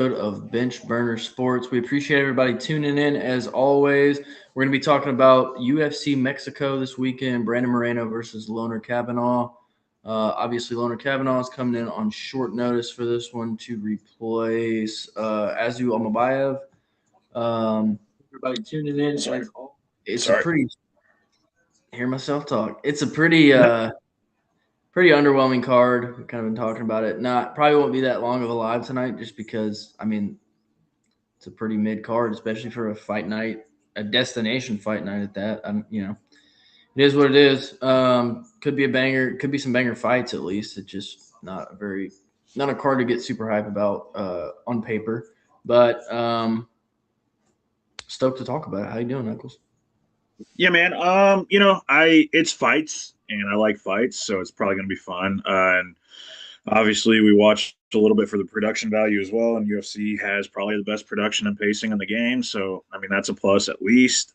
of Bench Burner Sports. We appreciate everybody tuning in as always. We're going to be talking about UFC Mexico this weekend, Brandon Moreno versus Loner Kavanagh. Obviously, Loner Kavanagh is coming in on short notice for this one to replace Azu Almabayev. Everybody tuning in. It's a pretty, hear myself talk. It's a pretty underwhelming card. We've kind of been talking about it. Not probably won't be that long of a live tonight, just because it's a pretty mid card, especially for a fight night, a destination fight night at that. It is what it is. Could be a banger. Could be some banger fights at least. It's just not a card to get super hype about on paper. But stoked to talk about it. How you doing, Knuckles? Yeah, man. It's fights, and I like fights, so it's probably going to be fun. And obviously, we watched a little bit for the production value as well. And UFC has probably the best production and pacing in the game, so I mean that's a plus at least.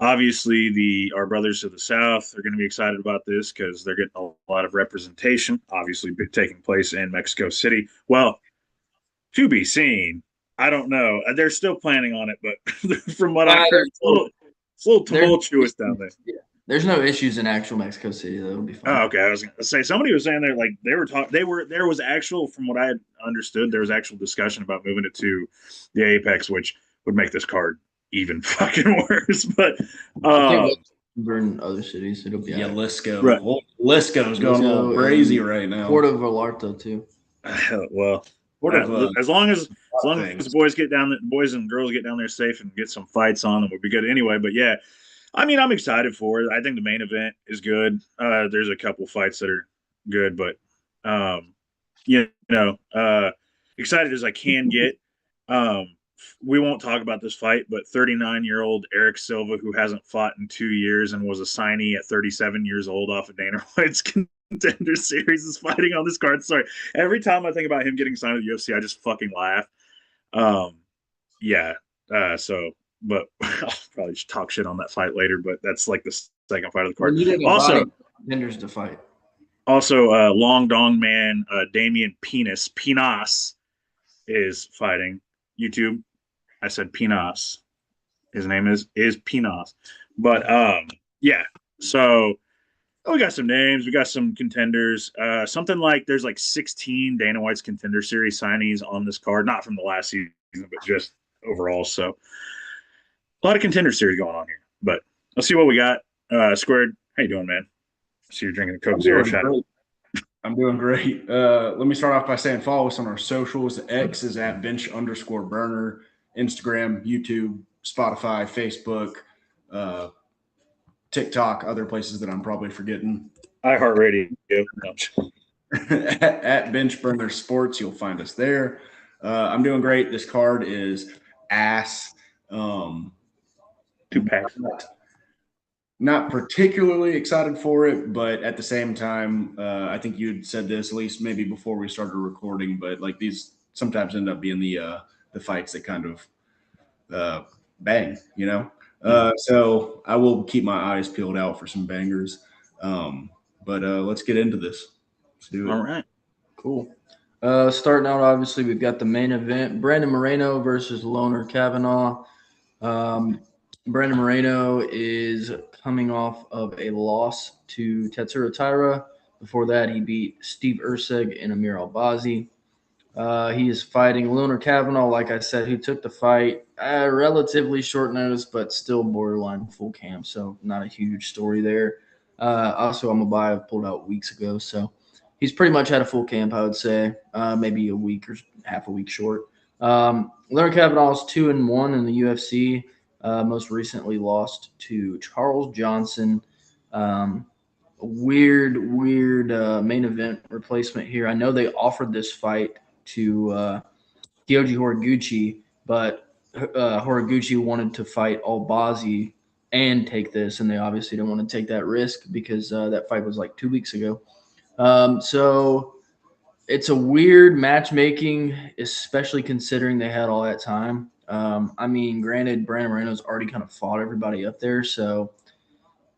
Obviously, the our brothers to the south are going to be excited about this because they're getting a lot of representation. Obviously, taking place in Mexico City. Well, to be seen. I don't know. They're still planning on it, but from what I heard, it's a little tumultuous down there. Yeah. There's no issues in actual Mexico City. That'll be fine. Oh, okay. I was going to say somebody was saying there like they were talking. There was actual from what I had understood there was actual discussion about moving it to the Apex, which would make this card even fucking worse. But I think we're in other cities. It'll be Lisco. Right. Lisco's going a little crazy right now. Puerto Vallarta too. Well, as long as boys and girls get down there safe and get some fights on them, would be good anyway. But yeah, I mean, I'm excited for it. I think the main event is good. There's a couple fights that are good, but excited as I can get. We won't talk about this fight, but 39-year-old Eric Silva, who hasn't fought in 2 years and was a signee at 37 years old off of Dana White's Contender Series, is fighting on this card. Sorry, every time I think about him getting signed to the UFC, I just fucking laugh. But I'll probably just talk shit on that fight later. But that's like the second fight of the card. Also, contenders to fight. Also, Long Dong Man, Damian Pinas is fighting. YouTube, I said Pinas. His name is Pinas. But yeah. So we got some names. We got some contenders. Something like there's like 16 Dana White's Contender Series signees on this card, not from the last season, but just overall. So a lot of Contender Series going on here. But let's see what we got. Squared, how you doing, man? I see you're drinking a Coke Zero shot. I'm doing great. Let me start off by saying follow us on our socials. X is at bench_burner, Instagram, YouTube, Spotify, Facebook, TikTok, other places that I'm probably forgetting. iHeartRadio. At Bench Burner Sports, you'll find us there. I'm doing great. This card is ass. 2-pack. Not particularly excited for it, but at the same time, I think you'd said this at least maybe before we started recording, but like these sometimes end up being the fights that kind of bang, you know? So I will keep my eyes peeled out for some bangers. But let's get into this. Let's do it. All right. Cool. Starting out, obviously, we've got the main event, Brandon Moreno versus Loner Kavanagh. Brandon Moreno is coming off of a loss to Tetsuro Taira. Before that, he beat Steve Erceg and Amir Albazi. He is fighting Loner Kavanagh, like I said, who took the fight at relatively short notice, but still borderline full camp, so not a huge story there. Also, Almabayev pulled out weeks ago, so he's pretty much had a full camp, I would say, maybe a week or half a week short. Loner Kavanagh is 2-1 in the UFC. Most recently lost to Charles Johnson. Weird main event replacement here. I know they offered this fight to Kyoji Horiguchi, but Horiguchi wanted to fight Albazi and take this, and they obviously didn't want to take that risk because that fight was like 2 weeks ago. So it's a weird matchmaking, especially considering they had all that time. Granted, Brandon Moreno's already kind of fought everybody up there, so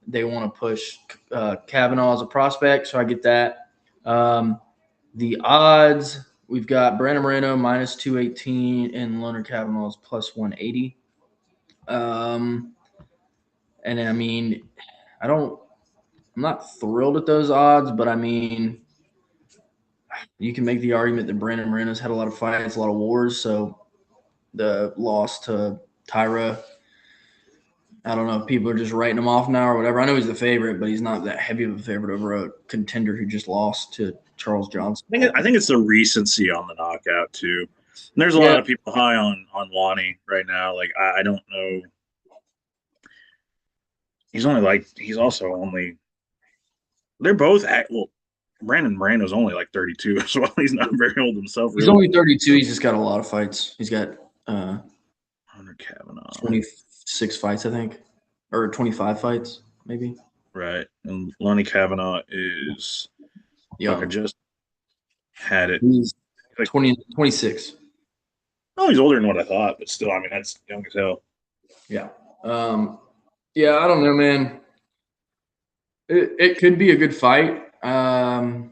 they want to push Kavanagh as a prospect, so I get that. The odds, we've got Brandon Moreno minus 218 and Loner Kavanagh's plus 180. And I mean, I'm not thrilled at those odds, but I mean, you can make the argument that Brandon Moreno's had a lot of fights, a lot of wars. So the loss to Tyra, I don't know if people are just writing him off now or whatever. I know he's the favorite, but he's not that heavy of a favorite over a contender who just lost to Charles Johnson. I think it's the recency on the knockout too. And there's a lot of people high on Lonnie right now. Like I don't know. He's also only. They're both Brandon Moreno's only like 32 as well. He's not very old himself. He's only 32. He's just got a lot of fights. He's got Hunter Kavanagh 26 fights, I think, or 25 fights, maybe. Right, and Lonnie Kavanagh is. Yeah, I just had it. He's like 26. Oh, he's older than what I thought, but still, I mean, that's young as hell. Yeah. Yeah, I don't know, man. It could be a good fight. I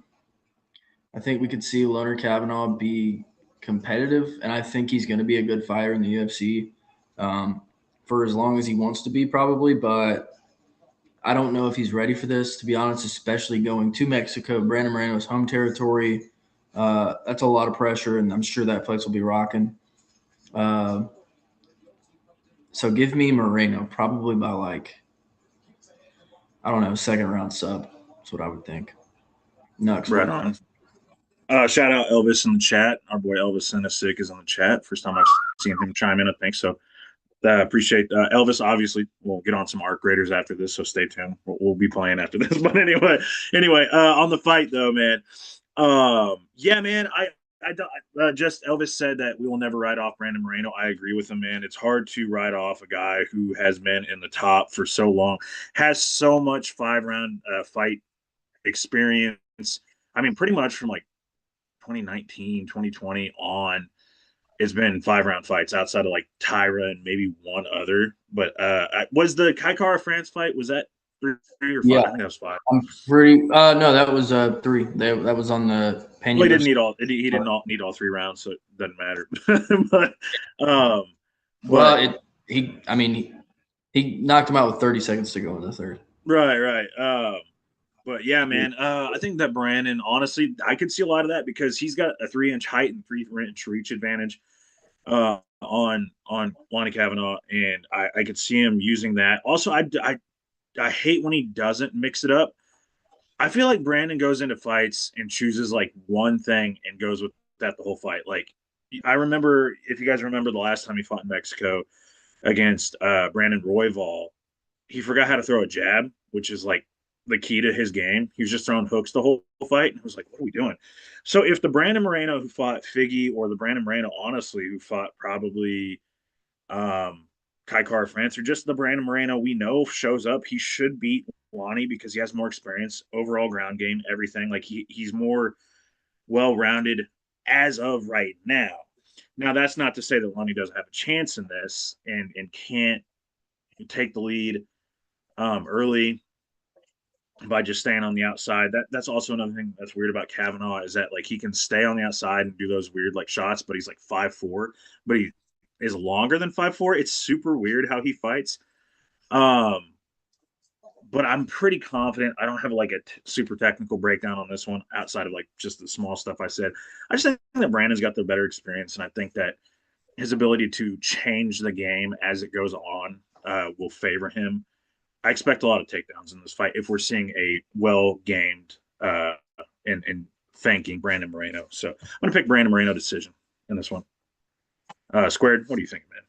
think we could see Loner Kavanagh be competitive, and I think he's going to be a good fighter in the UFC for as long as he wants to be, probably. But I don't know if he's ready for this, to be honest, especially going to Mexico, Brandon Moreno's home territory. That's a lot of pressure, and I'm sure that place will be rocking. So give me Moreno, probably by I don't know, second round sub. That's what I would think. No, right on. Shout out Elvis in the chat. Our boy Elvis Senasic is in the chat. First time I've seen him chime in, I think. So appreciate Elvis. Obviously, we'll get on some Arc Raiders after this, so stay tuned. We'll be playing after this. But anyway, on the fight though, man. Yeah, man. Just Elvis said that we will never write off Brandon Moreno. I agree with him, man. It's hard to write off a guy who has been in the top for so long, has so much 5-round fight experience. I mean, pretty much from like 2019, 2020 on, it's been 5-round fights outside of like Tyra and maybe one other. But was the Kai Kara France fight, was that 3 or 5? Yeah. I think that was 5. I'm pretty no, that was 3. That was on the Pena. Well, he didn't need all 3 rounds, so it doesn't matter. He knocked him out with 30 seconds to go in the third. Right. But yeah, man, I think that Brandon, honestly, I could see a lot of that because he's got a 3-inch height and 3-inch reach advantage on Lonnie Kavanagh, and I could see him using that. Also, I hate when he doesn't mix it up. I feel like Brandon goes into fights and chooses like one thing and goes with that the whole fight. Like I remember, if you guys remember the last time he fought in Mexico against Brandon Royval, he forgot how to throw a jab, which is like the key to his game. He was just throwing hooks the whole fight. And I was like, what are we doing? So if the Brandon Moreno who fought Figgy, or the Brandon Moreno, honestly, who fought probably Kai Kara France, or just the Brandon Moreno we know shows up, he should beat Lonnie because he has more experience, overall ground game, everything. Like he's more well-rounded as of right now. Now, that's not to say that Lonnie doesn't have a chance in this and can't take the lead early by just staying on the outside. That's also another thing that's weird about Kavanagh, is that like he can stay on the outside and do those weird like shots, but he's like 5'4", but he is longer than 5'4". It's super weird how he fights. But I'm pretty confident. I don't have like a super technical breakdown on this one outside of like just the small stuff I said. I just think that Brandon's got the better experience, and I think that his ability to change the game as it goes on will favor him. I expect a lot of takedowns in this fight if we're seeing a well-gamed and thanking Brandon Moreno. So I'm going to pick Brandon Moreno decision in this one. Squared, what do you think, man?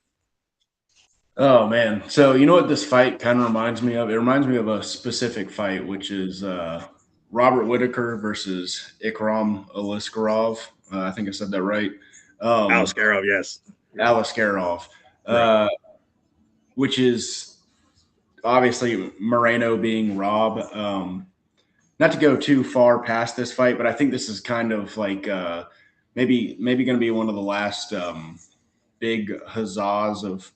Oh, man. So you know what this fight kind of reminds me of? It reminds me of a specific fight, which is Robert Whitaker versus Ikram Aliskerov. I think I said that right. Aliskerov, yes. Aliskerov, right. Which is obviously Moreno being Rob. Not to go too far past this fight, but I think this is kind of like maybe going to be one of the last big huzzas of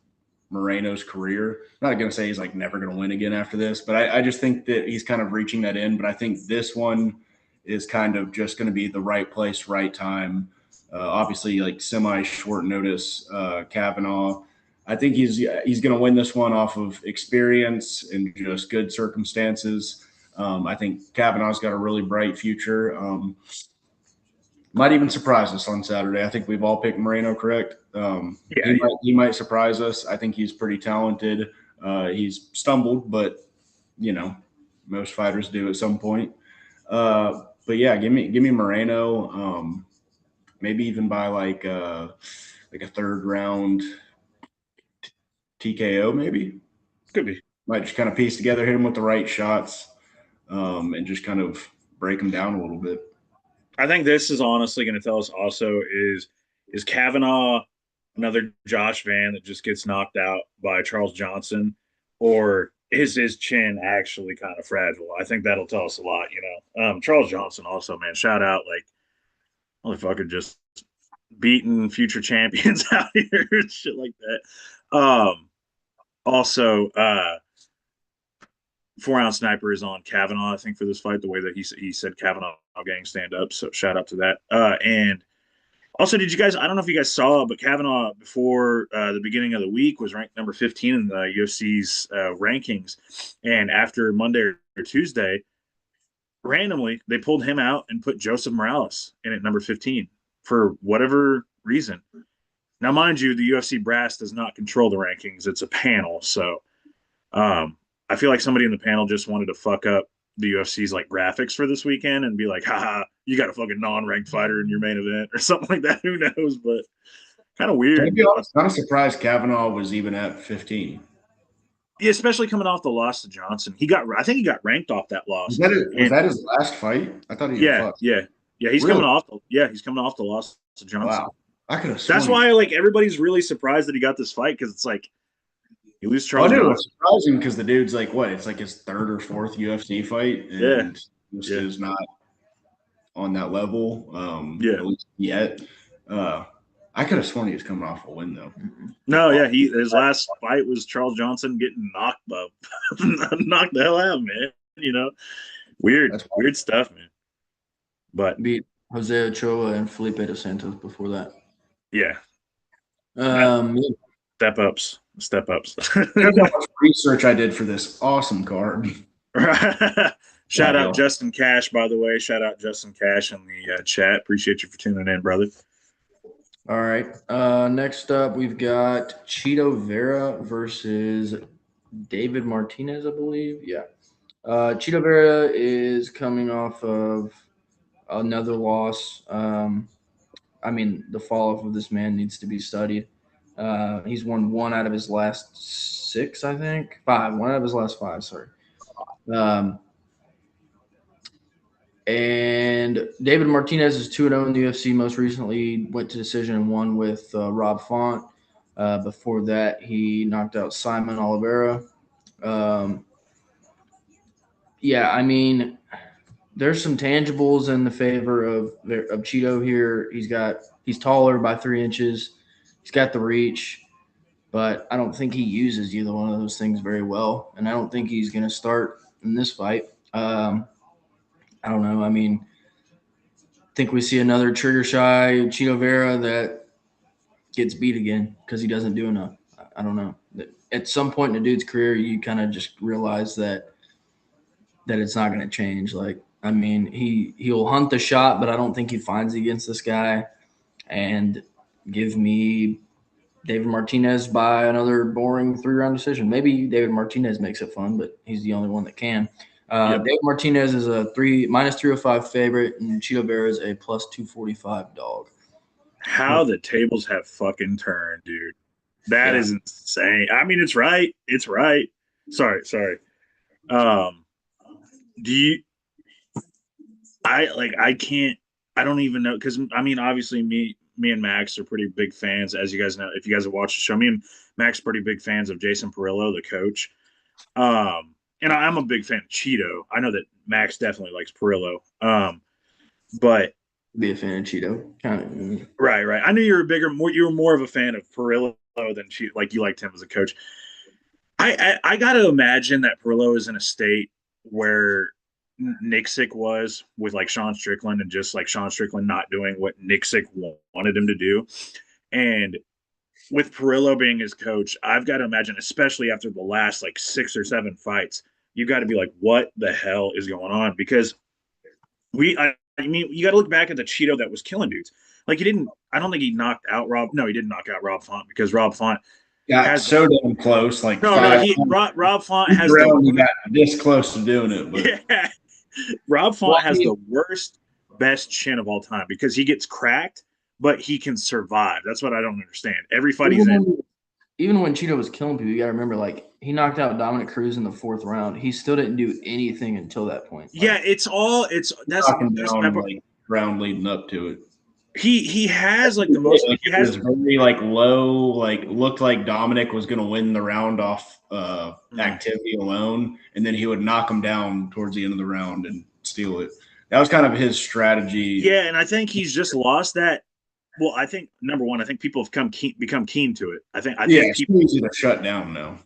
Moreno's career. I'm not going to say he's like never going to win again after this, but I just think that he's kind of reaching that end. But I think this one is kind of just going to be the right place, right time. Obviously, like semi short notice, Kavanagh. I think he's going to win this one off of experience and just good circumstances. I think Kavanagh's got a really bright future. Might even surprise us on Saturday. I think we've all picked Moreno, correct? Yeah. He might surprise us. I think he's pretty talented. He's stumbled, but you know, most fighters do at some point. But yeah, give me Moreno. Maybe even by like a third round TKO, maybe. Could be. Might just kind of piece together, hit him with the right shots, and just kind of break him down a little bit. I think this is honestly going to tell us also is Kavanagh another Josh Van that just gets knocked out by Charles Johnson, or is his chin actually kind of fragile? I think that'll tell us a lot. Charles Johnson also, man, shout out, like, motherfucker just beating future champions out here and shit like that. Also, 4-ounce sniper is on Kavanagh, I think, for this fight, the way that he said Kavanagh gang stand up. So shout out to that. And also, did you guys, I don't know if you guys saw, but Kavanagh before the beginning of the week was ranked number 15 in the UFC's rankings. And after Monday or Tuesday, randomly, they pulled him out and put Joseph Morales in at number 15 for whatever reason. Now, mind you, the UFC brass does not control the rankings. It's a panel. So I feel like somebody in the panel just wanted to fuck up the UFC's like graphics for this weekend and be like, haha, you got a fucking non-ranked fighter in your main event or something like that. Who knows? But kind of weird. I'm not surprised Kavanagh was even at 15. Yeah, especially coming off the loss to Johnson. I think he got ranked off that loss. Was that his last fight? I thought he had fought. Yeah. He's really? coming off the loss to Johnson. Wow. I could have sworn. That's why like everybody's really surprised that he got this fight, because it's like he loses Charles. It was surprising because the dude's like, what? It's like his third or fourth UFC fight, and just is not on that level. At least yet. I could have sworn he was coming off a win though. No, yeah, his last fight was Charles Johnson getting knocked the hell out, man. Weird stuff, man. But beat Jose Ochoa and Felipe dos Santos before that. Yeah. Step ups. How much research I did for this awesome card. Shout out Justin Cash, by the way. Shout out Justin Cash in the chat. Appreciate you for tuning in, brother. All right. Next up, we've got Chito Vera versus David Martinez, I believe. Yeah. Chito Vera is coming off of another loss. I mean, the fall-off of this man needs to be studied. He's won 1 out of his last 6, I think. 5. 1 out of his last 5, sorry. And David Martinez is 2-0 in the UFC. Most recently went to decision and won with Rob Font. Before that, he knocked out Simon Oliveira. Yeah, I mean, there's some tangibles in the favor of Chito here. He's taller by 3 inches. He's got the reach, but I don't think he uses either one of those things very well. And I don't think he's going to start in this fight. I don't know. I mean, I think we see another trigger shy Chito Vera that gets beat again because he doesn't do enough. I don't know. At some point in a dude's career, you kind of just realize that it's not going to change. Like, I mean, he'll hunt the shot, but I don't think he finds it against this guy. And give me David Martinez by another boring 3-round decision. Maybe David Martinez makes it fun, but he's the only one that can. David Martinez is a -305 favorite, and Chito Vera is a +245 dog. How the tables have fucking turned, dude. That is insane. I mean, it's right. It's right. Sorry. I don't even know, because I mean, obviously me and Max are pretty big fans, as you guys know. If you guys have watched the show, me and Max are pretty big fans of Jason Perillo, the coach. And I'm a big fan of Chito. I know that Max definitely likes Perillo. But be a fan of Chito, kind of. Right. I knew you were more of a fan of Perillo than Chito. Like, you liked him as a coach. I got to imagine that Perillo is in a state where Nixick was with like Sean Strickland, and just like Sean Strickland not doing what Nixick wanted him to do. And with Perillo being his coach, I've got to imagine, especially after the last like 6 or 7 fights, you got to be like, what the hell is going on? Because I mean, you got to look back at the Cheeto that was killing dudes. Like, I don't think he knocked out Rob. No, he didn't knock out Rob Font, because Rob Font Got has, so damn close, like no, five Rob Font has the round, he worst, got this close to doing it, but yeah, Rob Well, Font has the worst, best chin of all time, because he gets cracked, but he can survive. That's what I don't understand. Every fight he's in. Even when Cheeto was killing people, you got to remember, like, he knocked out Dominic Cruz in the 4th round. He still didn't do anything until that point. Like, Yeah, that's knocking down like round leading up to it. he has like the most. Like, He it has was very like low, like looked like Dominic was going to win the round off activity alone, and then he would knock him down towards the end of the round and steal it. That was kind of his strategy. Yeah, and I think he's just lost that. Well, I think number one, I think people have become keen to it. I think It's people easy to shut down now.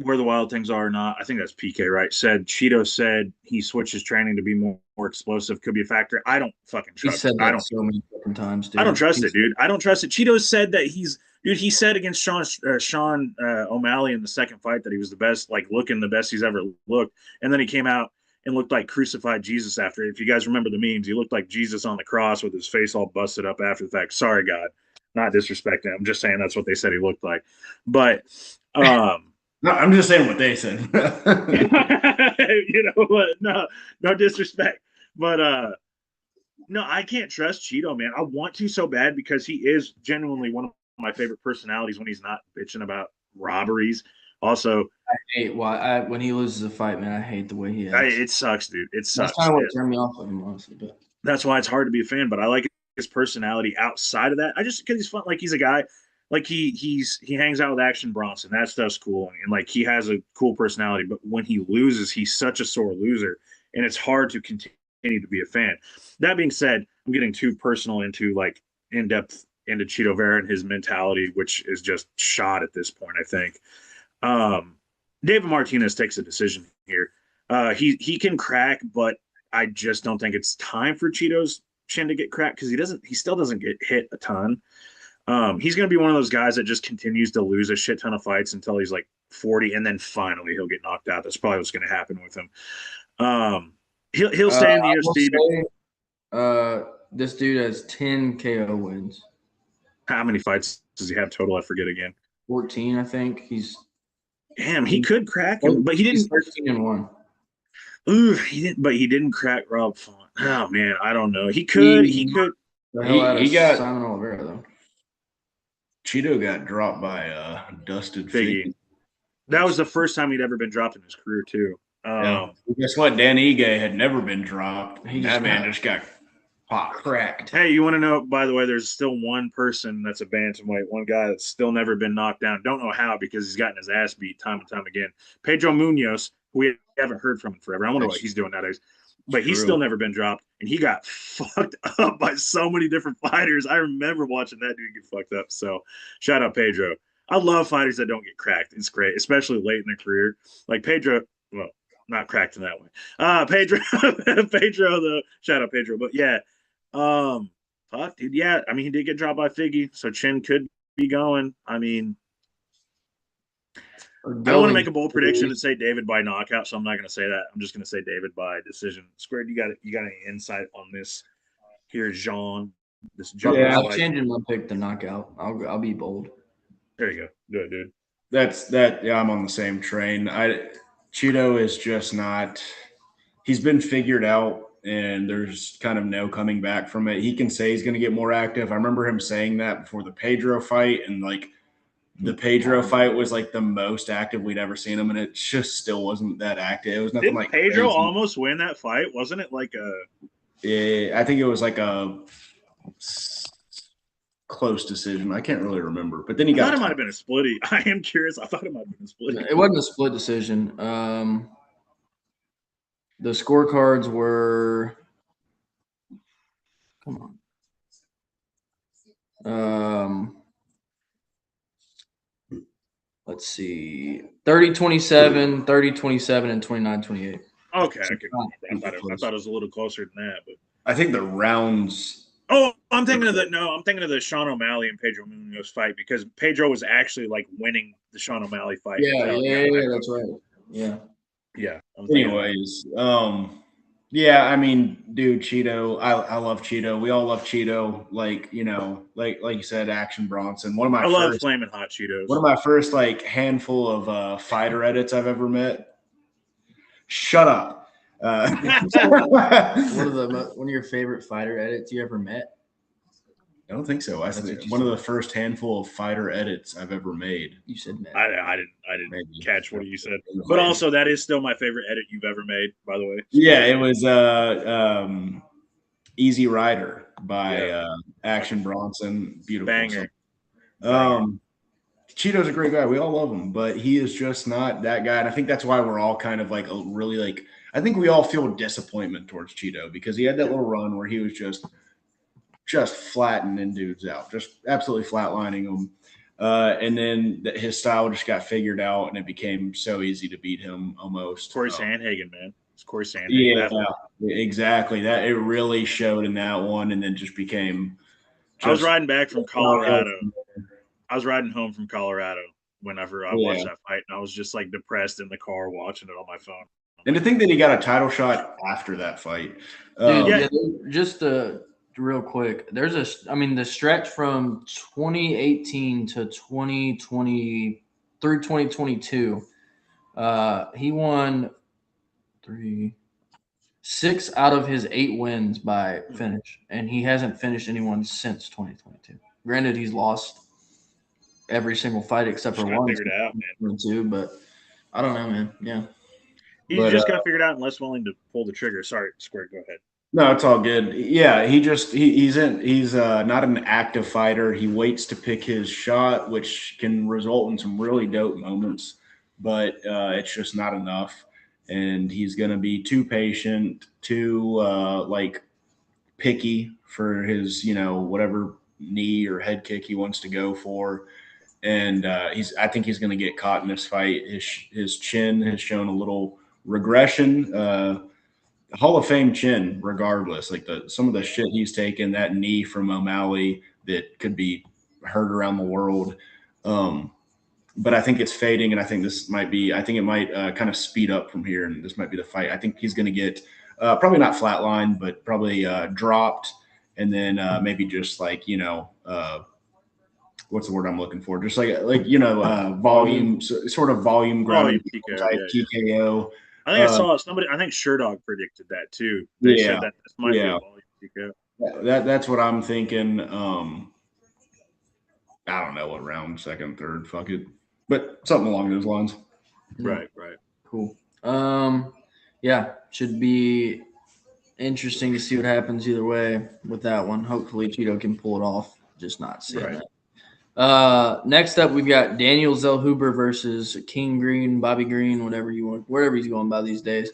Where the wild things are or not. I think that's PK, right? Cheeto said he switched his training to be more explosive. Could be a factor. I don't fucking he trust said it. that so many different times, dude. I don't trust it, dude. I don't trust it. Cheeto said that he said against Sean O'Malley in the second fight that he was the best, like looking the best he's ever looked. And then he came out and looked like crucified Jesus after. If you guys remember the memes, he looked like Jesus on the cross with his face all busted up after the fact. Sorry, God, not disrespecting. I'm just saying that's what they said he looked like. But No, I'm just saying what they said. you know what? No disrespect. But no, I can't trust Cheeto, man. I want to so bad, because he is genuinely one of my favorite personalities when he's not bitching about robberies. Also, I hate when he loses a fight, man. I hate the way he acts. it sucks, dude. It sucks. That's kind of what turned me off of him, honestly. But that's why it's hard to be a fan. But I like his personality outside of that. I just, because he's fun. Like, he's a guy. Like, he hangs out with Action Bronson. That stuff's cool, and like he has a cool personality. But when he loses, he's such a sore loser, and it's hard to continue to be a fan. That being said, I'm getting too personal into like in depth into Cheeto Vera and his mentality, which is just shot at this point, I think. David Martinez takes a decision here. He can crack, but I just don't think it's time for Cheeto's chin to get cracked, because he still doesn't get hit a ton. He's going to be one of those guys that just continues to lose a shit ton of fights until he's like 40, and then finally he'll get knocked out. That's probably what's going to happen with him. He'll stay in the UFC. This dude has 10 KO wins. How many fights does he have total? I forget again. 14, I think. Damn, he could crack him, but he didn't. 13-1. Ooh, he didn't. But he didn't crack Rob Font. Oh man, I don't know. He could. He got Simon Oliveira though. Cheeto got dropped by Dusted Figgy. That was the first time he'd ever been dropped in his career, too. Guess what? Dan Ige had never been dropped. That man just got cracked. Hey, you want to know, by the way, there's still one person that's a bantamweight, one guy that's still never been knocked down. Don't know how, because he's gotten his ass beat time and time again. Pedro Munoz, who we haven't heard from in forever. I wonder what he's doing nowadays. But he's still never been dropped, and he got fucked up by so many different fighters. I remember watching that dude get fucked up. So shout out Pedro. I love fighters that don't get cracked. It's great, especially late in their career. Like Pedro, well, not cracked in that way. Pedro, though. Shout out Pedro. But yeah, fuck, dude. Yeah, I mean, he did get dropped by Figgy, so Chin could be going. I mean, I don't want to make a bold prediction and say David by knockout, so I'm not going to say that. I'm just going to say David by decision. Squared, you got any insight on this? Here, Jean. I'm changing my pick to knockout. I'll be bold. There you go. Do it, dude. Yeah, I'm on the same train. Cheeto is just not. He's been figured out, and there's kind of no coming back from it. He can say he's going to get more active. I remember him saying that before the Pedro fight, and like the Pedro fight was like the most active we'd ever seen him, and it just still wasn't that active. It was nothing like Pedro crazy. Almost win that fight, wasn't it? Like I think it was like a close decision. I can't really remember, but then he got. I thought it might have been a splitty. I am curious. I thought it might have been a splitty. It wasn't a split decision. The scorecards were. Come on. Let's see. 30-27, 30-27, and 29-28. Okay, So I could. not I super thought close. it was a little closer than that, but. I think the rounds. Oh, I'm thinking of the Sean O'Malley and Pedro Munoz fight because Pedro was actually like winning the Sean O'Malley fight Yeah, until he yeah, got yeah, knocked out. that's right. Yeah. Yeah, I'm thinking of that. Anyways, yeah, I mean, dude, Cheeto, I love Cheeto. We all love Cheeto. Like, like you said, Action Bronson. I love Flamin' Hot Cheetos. One of my first like handful of fighter edits I've ever met. Shut up. One of your favorite fighter edits you ever met? I don't think so. That's what you One of said. the first handful of fighter edits I've ever made. You said met. I didn't Maybe. catch what you said, but also that is still my favorite edit you've ever made, by the way. Yeah, it was Easy Rider by Action Bronson. Beautiful. Banger. Cheeto's a great guy. We all love him, but he is just not that guy. And I think that's why we're all kind of like really like, I think we all feel disappointment towards Cheeto because he had that little run where he was just flattening dudes out, just absolutely flatlining them. And then his style just got figured out, and it became so easy to beat him almost. Corey Sandhagen, man. It's Corey Sandhagen. Yeah, exactly. That it really showed in that one, and then just became. I was riding back from Colorado. I was riding home from Colorado whenever I watched that fight, and I was just like depressed in the car watching it on my phone. And to think that he got a title shot after that fight. Just real quick, the stretch from 2018 to 2020 through 2022, he won 6 out of his 8 wins by finish, and he hasn't finished anyone since 2022. Granted, he's lost every single fight except for one. Figured out, man. Two, but I don't know, man. Yeah. He just got figured out and less willing to pull the trigger. Sorry, Square, go ahead. No, it's all good. Yeah, he's not an active fighter. He waits to pick his shot, which can result in some really dope moments, but it's just not enough. And he's going to be too patient, too like picky for his whatever knee or head kick he wants to go for. And I think he's going to get caught in this fight. His chin has shown a little regression. Hall of Fame chin, regardless. Like some of the shit he's taken, that knee from O'Malley that could be heard around the world. But I think it's fading, and I think it might kind of speed up from here, and this might be the fight. I think he's going to get probably not flatlined, but probably dropped, and then maybe just like what's the word I'm looking for? Just like volume, sort of volume ground type TKO. I think I saw somebody. I think Sherdog predicted that too. They said that this might be a volume TKO. That's what I'm thinking. I don't know what round, second, third, fuck it, but something along those lines. Right. Cool. Yeah, should be interesting to see what happens either way with that one. Hopefully, Cheeto can pull it off. Just not seeing that. Next up, we've got Daniel Zellhuber versus King Green, Bobby Green, whatever you want, wherever he's going by these days.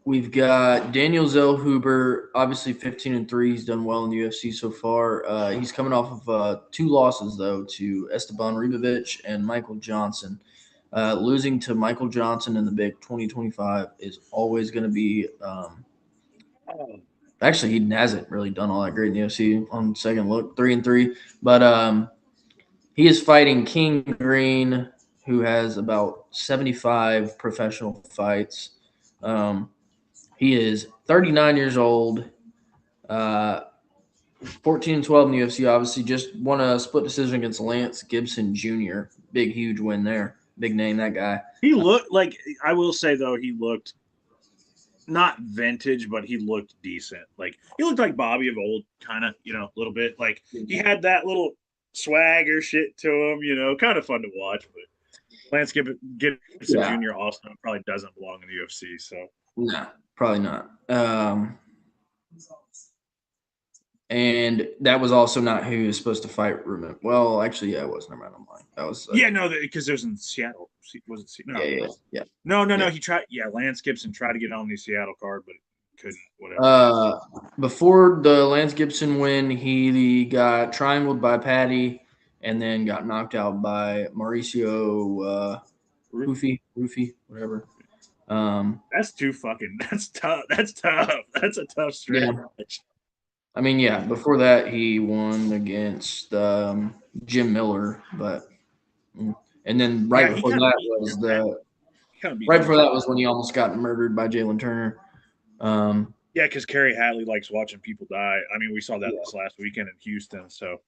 We've got Daniel Zellhuber, obviously 15-3. He's done well in the UFC so far. He's coming off of 2 losses, though, to Esteban Ribovic and Michael Johnson. Losing to Michael Johnson in the big 2025 is always going to be actually, he hasn't really done all that great in the UFC on second look, 3-3. But he is fighting King Green, who has about 75 professional fights. He is 39 years old, 14-12 in the UFC. Obviously, just won a split decision against Lance Gibson Jr. Big, huge win there. Big name, that guy. He looked like, I will say, though, he looked not vintage, but he looked decent. Like, he looked like Bobby of old, kind of, a little bit. Like, he had that little swagger shit to him, kind of fun to watch. But Lance Gibson Jr. also probably doesn't belong in the UFC, so. No, probably not. And that was also not who was supposed to fight Ruben. Well, actually, yeah, it was. Never mind, I'm lying. That was because there's in Seattle. Was it Seattle? Yeah. No. He tried. Yeah, Lance Gibson tried to get on the Seattle card, but couldn't. Whatever. Before the Lance Gibson win, he got triangled by Patty, and then got knocked out by Mauricio Roofy, whatever. That's too fucking. That's tough. That's tough. That's a tough stretch. Yeah. I mean, yeah. Before that, he won against Jim Miller, but and then right before that was when he almost got murdered by Jalen Turner. Yeah, because Kerry Hatley likes watching people die. I mean, we saw that Yeah. this last weekend in Houston. So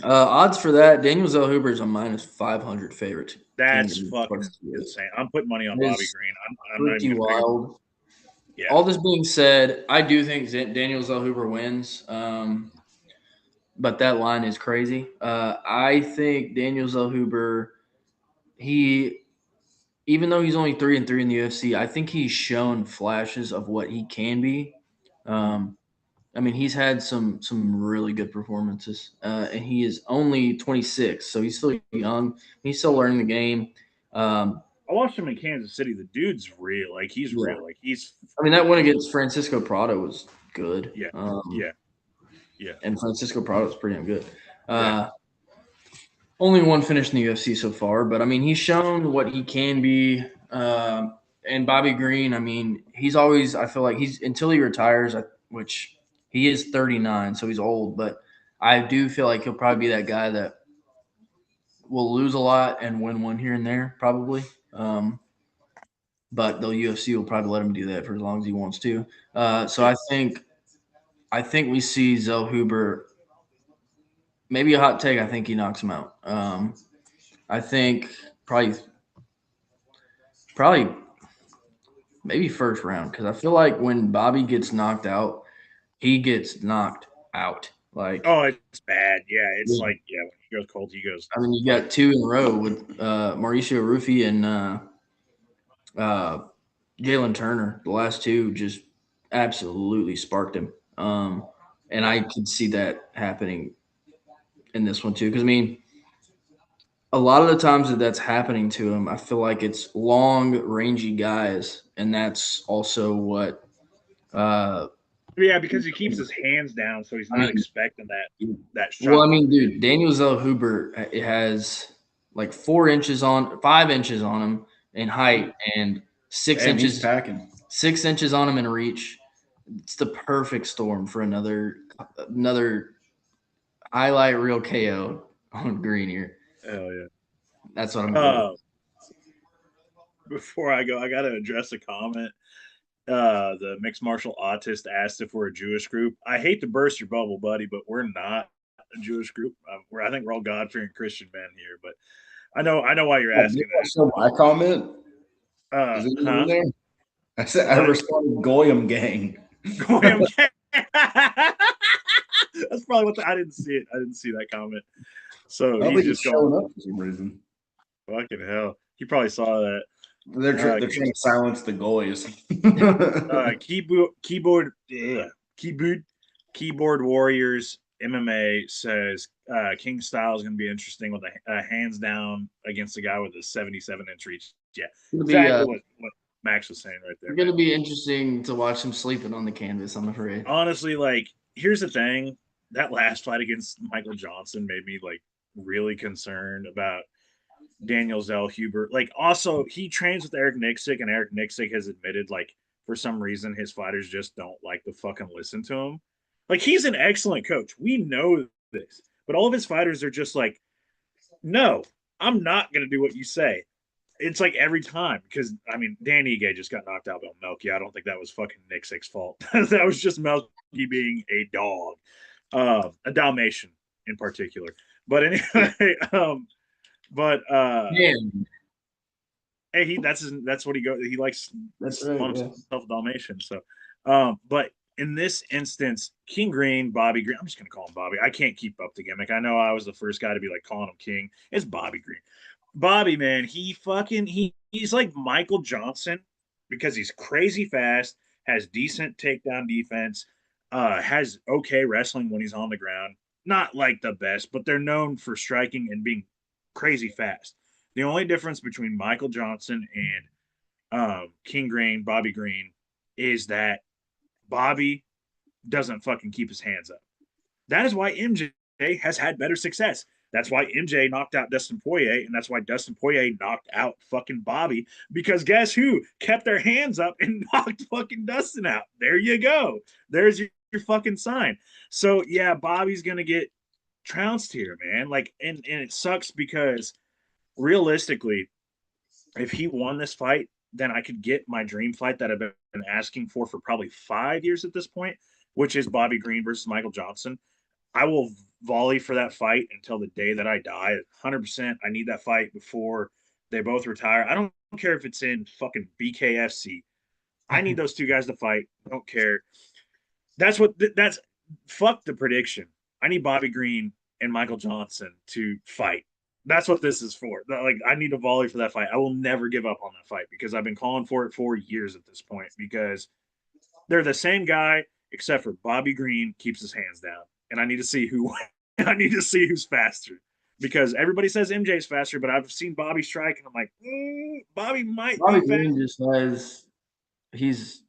odds for that, Daniel Zellhuber is a -500 favorite. that's fucking insane. I'm putting money on Bobby Green. I'm not even wild. Yeah. All this being said, I do think Daniel Zellhuber wins. But that line is crazy. I think Daniel Zellhuber, even though he's only 3-3 in the UFC, I think he's shown flashes of what he can be. I mean, he's had some really good performances, and he is only 26, so he's still young. He's still learning the game. I watched him in Kansas City. The dude's real. Like he's real. Like he's. I mean, that one against Francisco Prado was good. Yeah. And Francisco Prado is pretty damn good. Only one finish in the UFC so far, but I mean, he's shown what he can be. And Bobby Green, I mean, he's always, I feel like until he retires, which he is 39, so he's old, but I do feel like he'll probably be that guy that will lose a lot and win one here and there, probably. But the UFC will probably let him do that for as long as he wants to. So I think we see Zellhuber. Maybe a hot take. I think he knocks him out. I think probably maybe first round, because I feel like when Bobby gets knocked out, he gets knocked out. Like, oh, it's bad. Yeah, it's like when he goes cold, he goes. I mean, you got 2 in a row with Mauricio Rufy and Jalen Turner. The last 2 just absolutely sparked him, and I could see that happening in this one too. Because I mean, a lot of the times that's happening to him, I feel like it's long, rangy guys, and that's also what. Yeah, because he keeps his hands down, so he's not expecting that shot. Well, I mean, dude, Daniel Zellhuber has like 5 inches on him in height and 6 inches packing. 6 inches on him in reach. It's the perfect storm for another highlight reel KO on Green here. Hell yeah. That's what I'm before I go, I gotta address a comment. The mixed martial artist asked if we're a Jewish group. I hate to burst your bubble, buddy, but we're not a Jewish group. I think we're all God-fearing Christian men here. But I know why you're asking that. So my comment. Is it in there? I said I responded Goyim gang. Goyim gang. That's probably what I didn't see it. I didn't see that comment. So he's just showing up for some reason. Fucking hell. He probably saw that. They're trying to silence the goys. Keyboard Warriors MMA says King Style is going to be interesting with a hands down against a guy with a 77-inch reach. Yeah, exactly what Max was saying right there. It's going to be interesting to watch him sleeping on the canvas, I'm afraid. Honestly, like, here's the thing. That last fight against Michael Johnson made me, like, really concerned about Daniel Zellhuber. Like, also, he trains with Eric Nixick, and Eric Nixick has admitted, like, for some reason, his fighters just don't like to fucking listen to him. Like, he's an excellent coach. We know this. But all of his fighters are just like, no, I'm not going to do what you say. It's like every time. Because, I mean, Dan Ige just got knocked out by Melky. I don't think that was fucking Nixick's fault. That was just Melky being a dog. A Dalmatian in particular. But anyway, hey, that's what he goes. He likes himself Dalmatian. So, but in this instance, King Green, Bobby Green. I'm just gonna call him Bobby. I can't keep up the gimmick. I know I was the first guy to be like calling him King. It's Bobby Green. Bobby, man, he's like Michael Johnson because he's crazy fast, has decent takedown defense, has okay wrestling when he's on the ground. Not like the best, but they're known for striking and being crazy fast. The only difference between Michael Johnson and King Green, Bobby Green, is that Bobby doesn't fucking keep his hands up. That is why MJ has had better success. That's why MJ knocked out Dustin Poirier, and that's why Dustin Poirier knocked out fucking Bobby. Because guess who kept their hands up and knocked fucking Dustin out? There you go. There's your fucking sign. So yeah, Bobby's gonna get trounced here, man. Like, and it sucks because realistically, if he won this fight, then I could get my dream fight that I've been asking for probably 5 years at this point, which is Bobby Green versus Michael Johnson. I will volley for that fight until the day that I die. 100%. I need that fight before they both retire. I don't care if it's in fucking BKFC. I need those two guys to fight. I don't care. That's fuck the prediction. I need Bobby Green and Michael Johnson to fight. That's what this is for. Like, I need a volley for that fight. I will never give up on that fight because I've been calling for it for years at this point because they're the same guy except for Bobby Green keeps his hands down, and I need to see who I need to see who's faster because everybody says MJ's faster, but I've seen Bobby strike, and I'm like, Bobby might Bobby be Green just has he's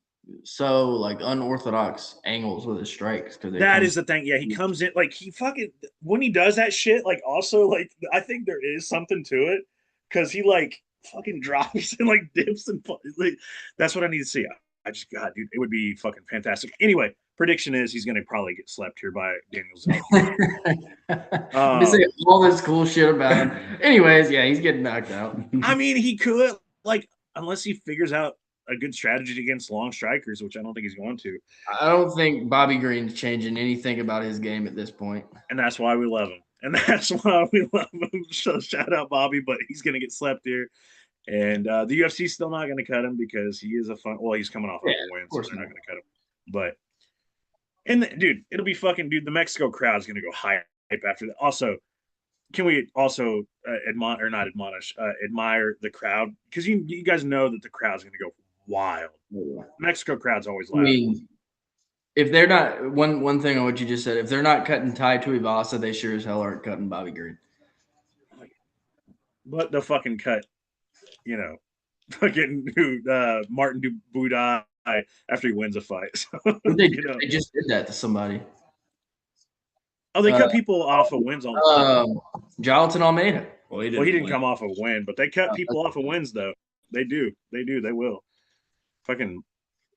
so like unorthodox angles with his strikes because that is the thing. Yeah, he comes in like he fucking when he does that shit. Like also like I think there is something to it because he like fucking drops and like dips and like that's what I need to see. I just God, dude, it would be fucking fantastic. Anyway, prediction is he's gonna probably get slept here by Daniel Zellhuber. You say all this cool shit about him. Anyways, yeah, he's getting knocked out. I mean, he could like unless he figures out a good strategy against long strikers, which I don't think he's going to. I don't think Bobby Green's changing anything about his game at this point. And that's why we love him. And that's why we love him. So shout out Bobby, but he's going to get slept here. And the UFC's still not going to cut him because he is a fun. Well, he's coming off of a win, so they're not going to cut him. But, dude, it'll be fucking, dude, the Mexico crowd's going to go hype after that. Also, can we also admire the crowd? Because you guys know that the crowd's going to go wild. Yeah. Mexico crowd's always loud. I mean, if they're not one thing on what you just said, if they're not cutting Tai Tuivasa, they sure as hell aren't cutting Bobby Green. But they'll fucking cut, fucking Martin Budai after he wins a fight. So, they just did that to somebody. Oh, they cut people off of wins all the time. Jonathan Almeida. Well, he didn't come off a win, but they cut people off of wins, though. They do. They will. Fucking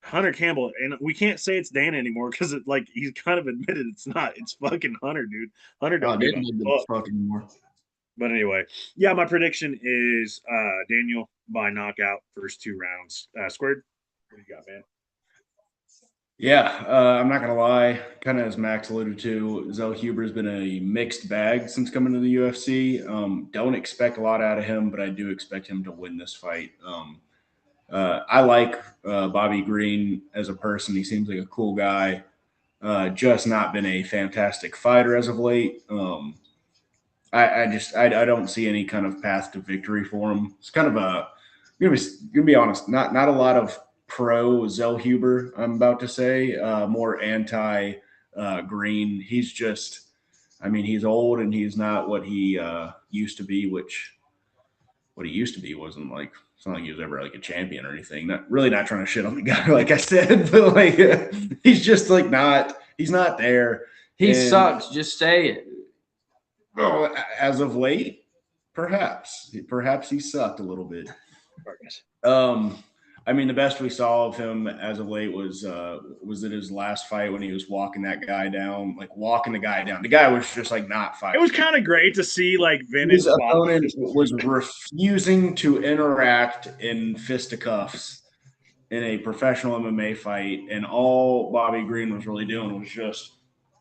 Hunter Campbell, and we can't say it's Dana anymore because he's kind of admitted it's not. It's fucking Hunter, dude. Hunter don't give a fuck anymore. But anyway, yeah, my prediction is Daniel by knockout first 2 rounds. Squared, what do you got, man? Yeah, I'm not going to lie. Kind of as Max alluded to, Zellhuber's been a mixed bag since coming to the UFC. Don't expect a lot out of him, but I do expect him to win this fight. I like Bobby Green as a person. He seems like a cool guy. Just not been a fantastic fighter as of late. I don't see any kind of path to victory for him. It's kind of gonna be honest, not a lot of pro Zellhuber, I'm about to say, more anti Green. He's just, he's old and he's not what he used to be, which what he used to be wasn't like, it's not like he was ever like a champion or anything. Not trying to shit on the guy, like I said, but like he's just like he's not there. He sucks. Just say it. Oh, as of late, perhaps he sucked a little bit. The best we saw of him as of late was in his last fight when he was walking that guy down, The guy was just like not fighting. It was kind of great to see like His opponent was refusing to interact in fisticuffs in a professional MMA fight, and all Bobby Green was really doing was just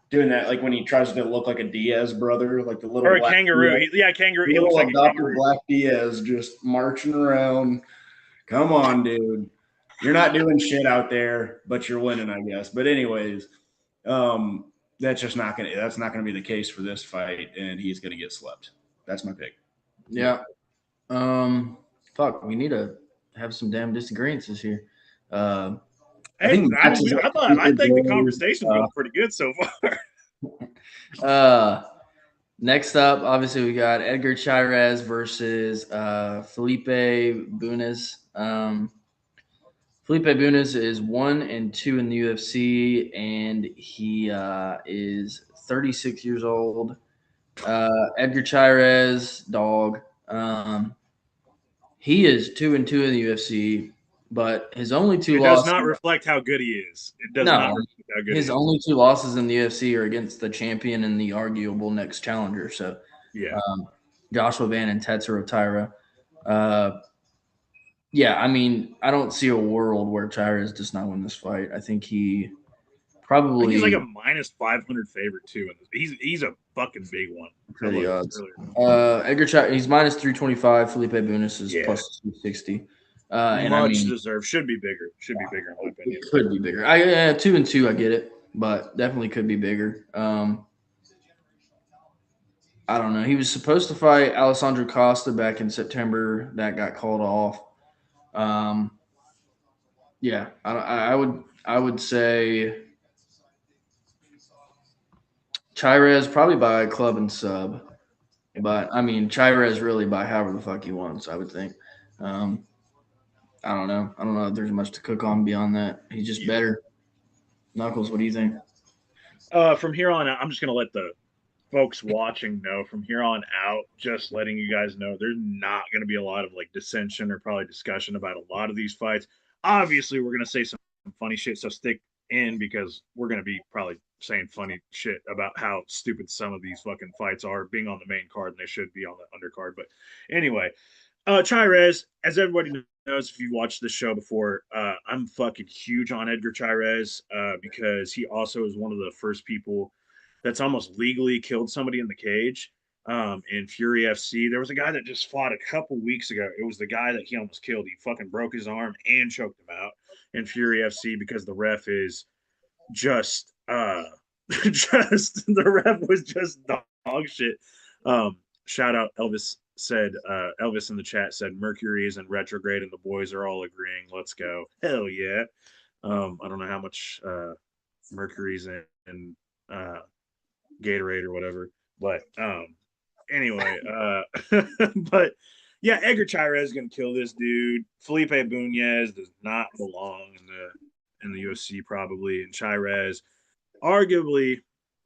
doing that, like when he tries to look like a Diaz brother, like the little or a kangaroo. Kangaroo. He looks like Dr. Kangaroo. Black Diaz just marching around. Come on, dude. You're not doing shit out there, but you're winning, I guess. But anyways, that's not gonna be the case for this fight, and he's gonna get slept. That's my pick. Yeah. Fuck. We need to have some damn disagreements this year. I think the conversation's going pretty good so far. Next up, obviously, we got Edgar Chairez versus Felipe Bunes. Felipe Bunes is 1-2 in the UFC, and he is 36 years old. Edgar Chairez, dog. He is 2-2 in the UFC, but his only two It does losses. not reflect how good he is. It does not No, reflect how good his he is. only two losses in the UFC are against the champion and the arguable next challenger. So, Yeah. Joshua Van and Tetsuo Taira. Yeah, I mean, I don't see a world where Chairez does not win this fight. I think he I think he's like probably a minus 500 favorite too. He's a fucking big one. for the odds. Earlier. Edgar Chairez, he's minus 325. Felipe Bunis is Yeah. plus 260. And Much I mean, deserved. Should be bigger. Should be bigger in my opinion. it could be bigger. 2-2, I get it, but definitely could be bigger. I don't know. He was supposed to fight Alessandro Costa back in September. That got called off. Yeah, I would say Chairez probably by club and sub, but I mean Chairez really by however the fuck he wants. I would think. Um, I don't know. I don't know if there's much to cook on beyond that. He's just better. Knuckles, what do you think? From here on out, I'm just gonna let the folks watching know from here on out, just letting you guys know there's not going to be a lot of like dissension or probably discussion about a lot of these fights. Obviously, we're going to say some funny shit, so stick in because we're going to be probably saying funny shit about how stupid some of these fucking fights are being on the main card and they should be on the undercard. But anyway, Chairez, as everybody knows, if you watched the show before, I'm fucking huge on Edgar Chairez because he also is one of the first people that's almost legally killed somebody in the cage in Fury FC. There was a guy that just fought a couple weeks ago. It was the guy that he almost killed. He fucking broke his arm and choked him out in Fury FC because the ref is just just the ref was just dog shit. Shout out Elvis said Elvis in the chat said Mercury is in retrograde and the boys are all agreeing. Let's go. Hell yeah. I don't know how much Mercury's in Gatorade or whatever. But anyway, but yeah, Edgar Chairez is gonna kill this dude. Felipe Bunez does not belong in the UFC probably, and Chairez, arguably,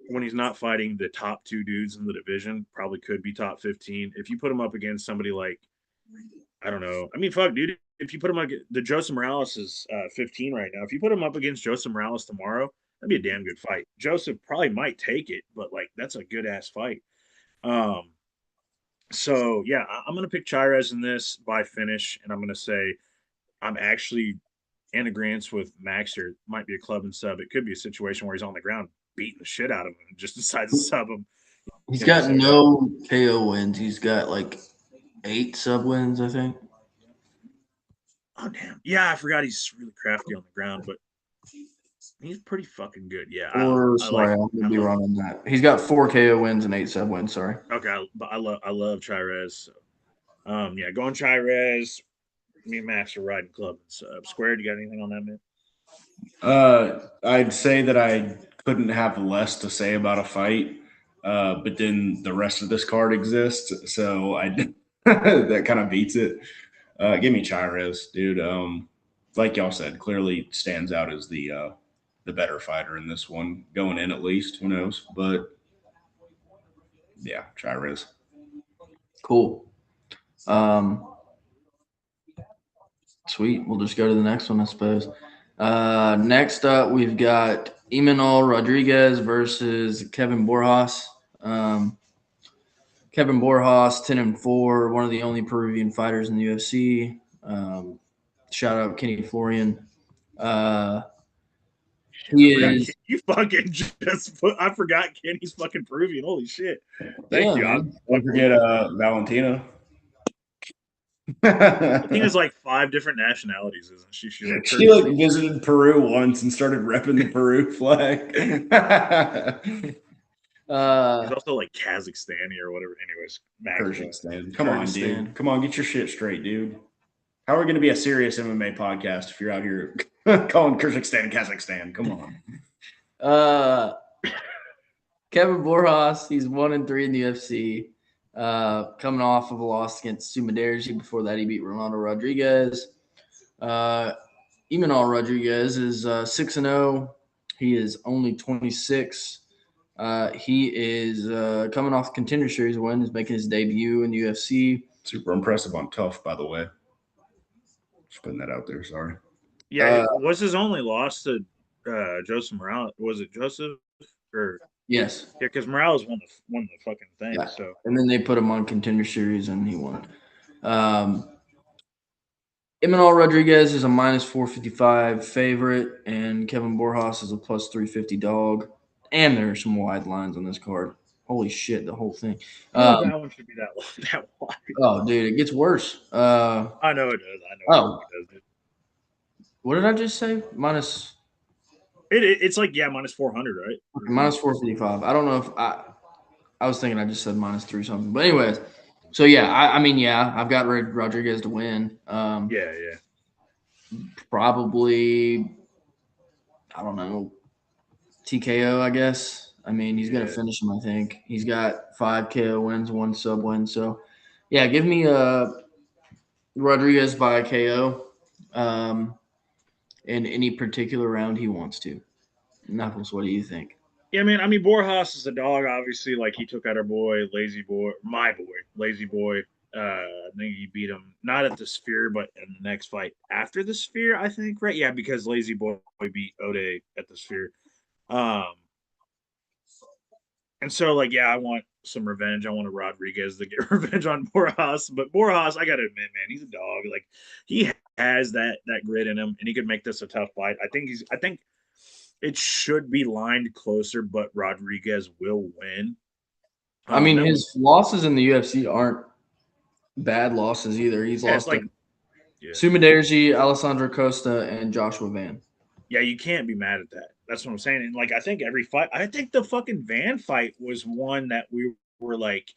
when he's not fighting the top two dudes in the division, probably could be top 15. If you put him up against somebody like, I don't know. I mean, fuck, dude. If you put him up, the Joseph Morales is 15 right now. If you put him up against Joseph Morales tomorrow, that'd be a damn good fight. Joseph probably might take it, but like that's a good ass fight. So yeah, I'm gonna pick Chairez in this by finish, and I'm gonna say I'm actually in agreement with Max here. It might be a club and sub. It could be a situation where he's on the ground beating the shit out of him and just decides to sub him. He's got no KO wins. He's got like 8 sub wins, I think. Oh damn! Yeah, I forgot he's really crafty on the ground, but he's pretty fucking good. Yeah, Sorry, I'm gonna be wrong on that. He's got 4 KO wins and 8 sub wins. Sorry. Okay, but I love Chairez. So. Yeah, going Chairez. Me and Max are riding club. Square, do you got anything on that, man? I'd say that I couldn't have less to say about a fight, but then the rest of this card exists, so I that kind of beats it. Give me Chairez, dude. Like y'all said, clearly stands out as the better fighter in this one, going in at least. Who knows? But yeah, Chairez. Cool. Sweet. We'll just go to the next one, I suppose. Next up, we've got Imanol Rodriguez versus Kevin Borjas. Kevin Borjas, 10-4, one of the only Peruvian fighters in the UFC. Shout out Kenny Florian. You fucking just put, I forgot Kenny's fucking Peruvian. Holy shit. Thank you. Don't forget Valentina. Valentina's like 5 different nationalities, isn't she? She like visited Peru once and started repping the Peru flag. He's also like Kazakhstani or whatever. Anyways, Kyrgyzstan. Come on, dude. Come on, get your shit straight, dude. How are we going to be a serious MMA podcast if you're out here calling Kyrgyzstan Kazakhstan? Come on. Kevin Borjas, he's 1-3 in the UFC. Coming off of a loss against Sumaderji. Before that, he beat Ronaldo Rodriguez. Imanol Rodriguez is 6-0. He is only 26. He is coming off Contender Series win. He's making his debut in the UFC. Super impressive on Tough, by the way. Just putting that out there. Sorry. Yeah, Uh, it was his only loss to Joseph Morales. Was it Joseph or yes. yeah? Because Morales won the fucking thing. Yeah. So And then they put him on Contender Series and he won. Emmanuel Rodriguez is a minus 455 favorite, and Kevin Borjas is a plus 350 dog. And there are some wide lines on this card. Holy shit, the whole thing. I don't know if that one should be that that wide. Oh, dude, it gets worse. I know it does. I know Oh, it does. what did I just say? It's like minus 400, right? Minus 455. I don't know if I was thinking I just said minus three something. But anyways, so yeah, I mean, yeah, I've got Rodriguez to win. Yeah. Probably, I don't know, TKO, I guess. I mean, he's going to finish him, I think. He's got 5 KO wins, 1 sub win. So, yeah, give me Rodriguez by KO in any particular round he wants to. Knuckles, what do you think? Yeah, man. I mean, Borjas is a dog. Obviously, like he took out our boy, Lazy Boy, my boy, Lazy Boy. I think he beat him not at the Sphere, but in the next fight after the Sphere. I think, right? Yeah, because Lazy Boy beat Ode at the Sphere. Um, and so, like, yeah, I want some revenge. I want a Rodriguez to get revenge on Borjas. But Borjas, I gotta admit, man, he's a dog. Like, he has that grit in him, and he could make this a tough fight. I think it should be lined closer, but Rodriguez will win. I mean, That his losses in the UFC aren't bad losses either. He's it's lost like to yeah, Sumaderji, Alessandro Costa, and Joshua Van. yeah, you can't be mad at that. That's what I'm saying. And like, I think every fight, I think the fucking Van fight was one that we were like,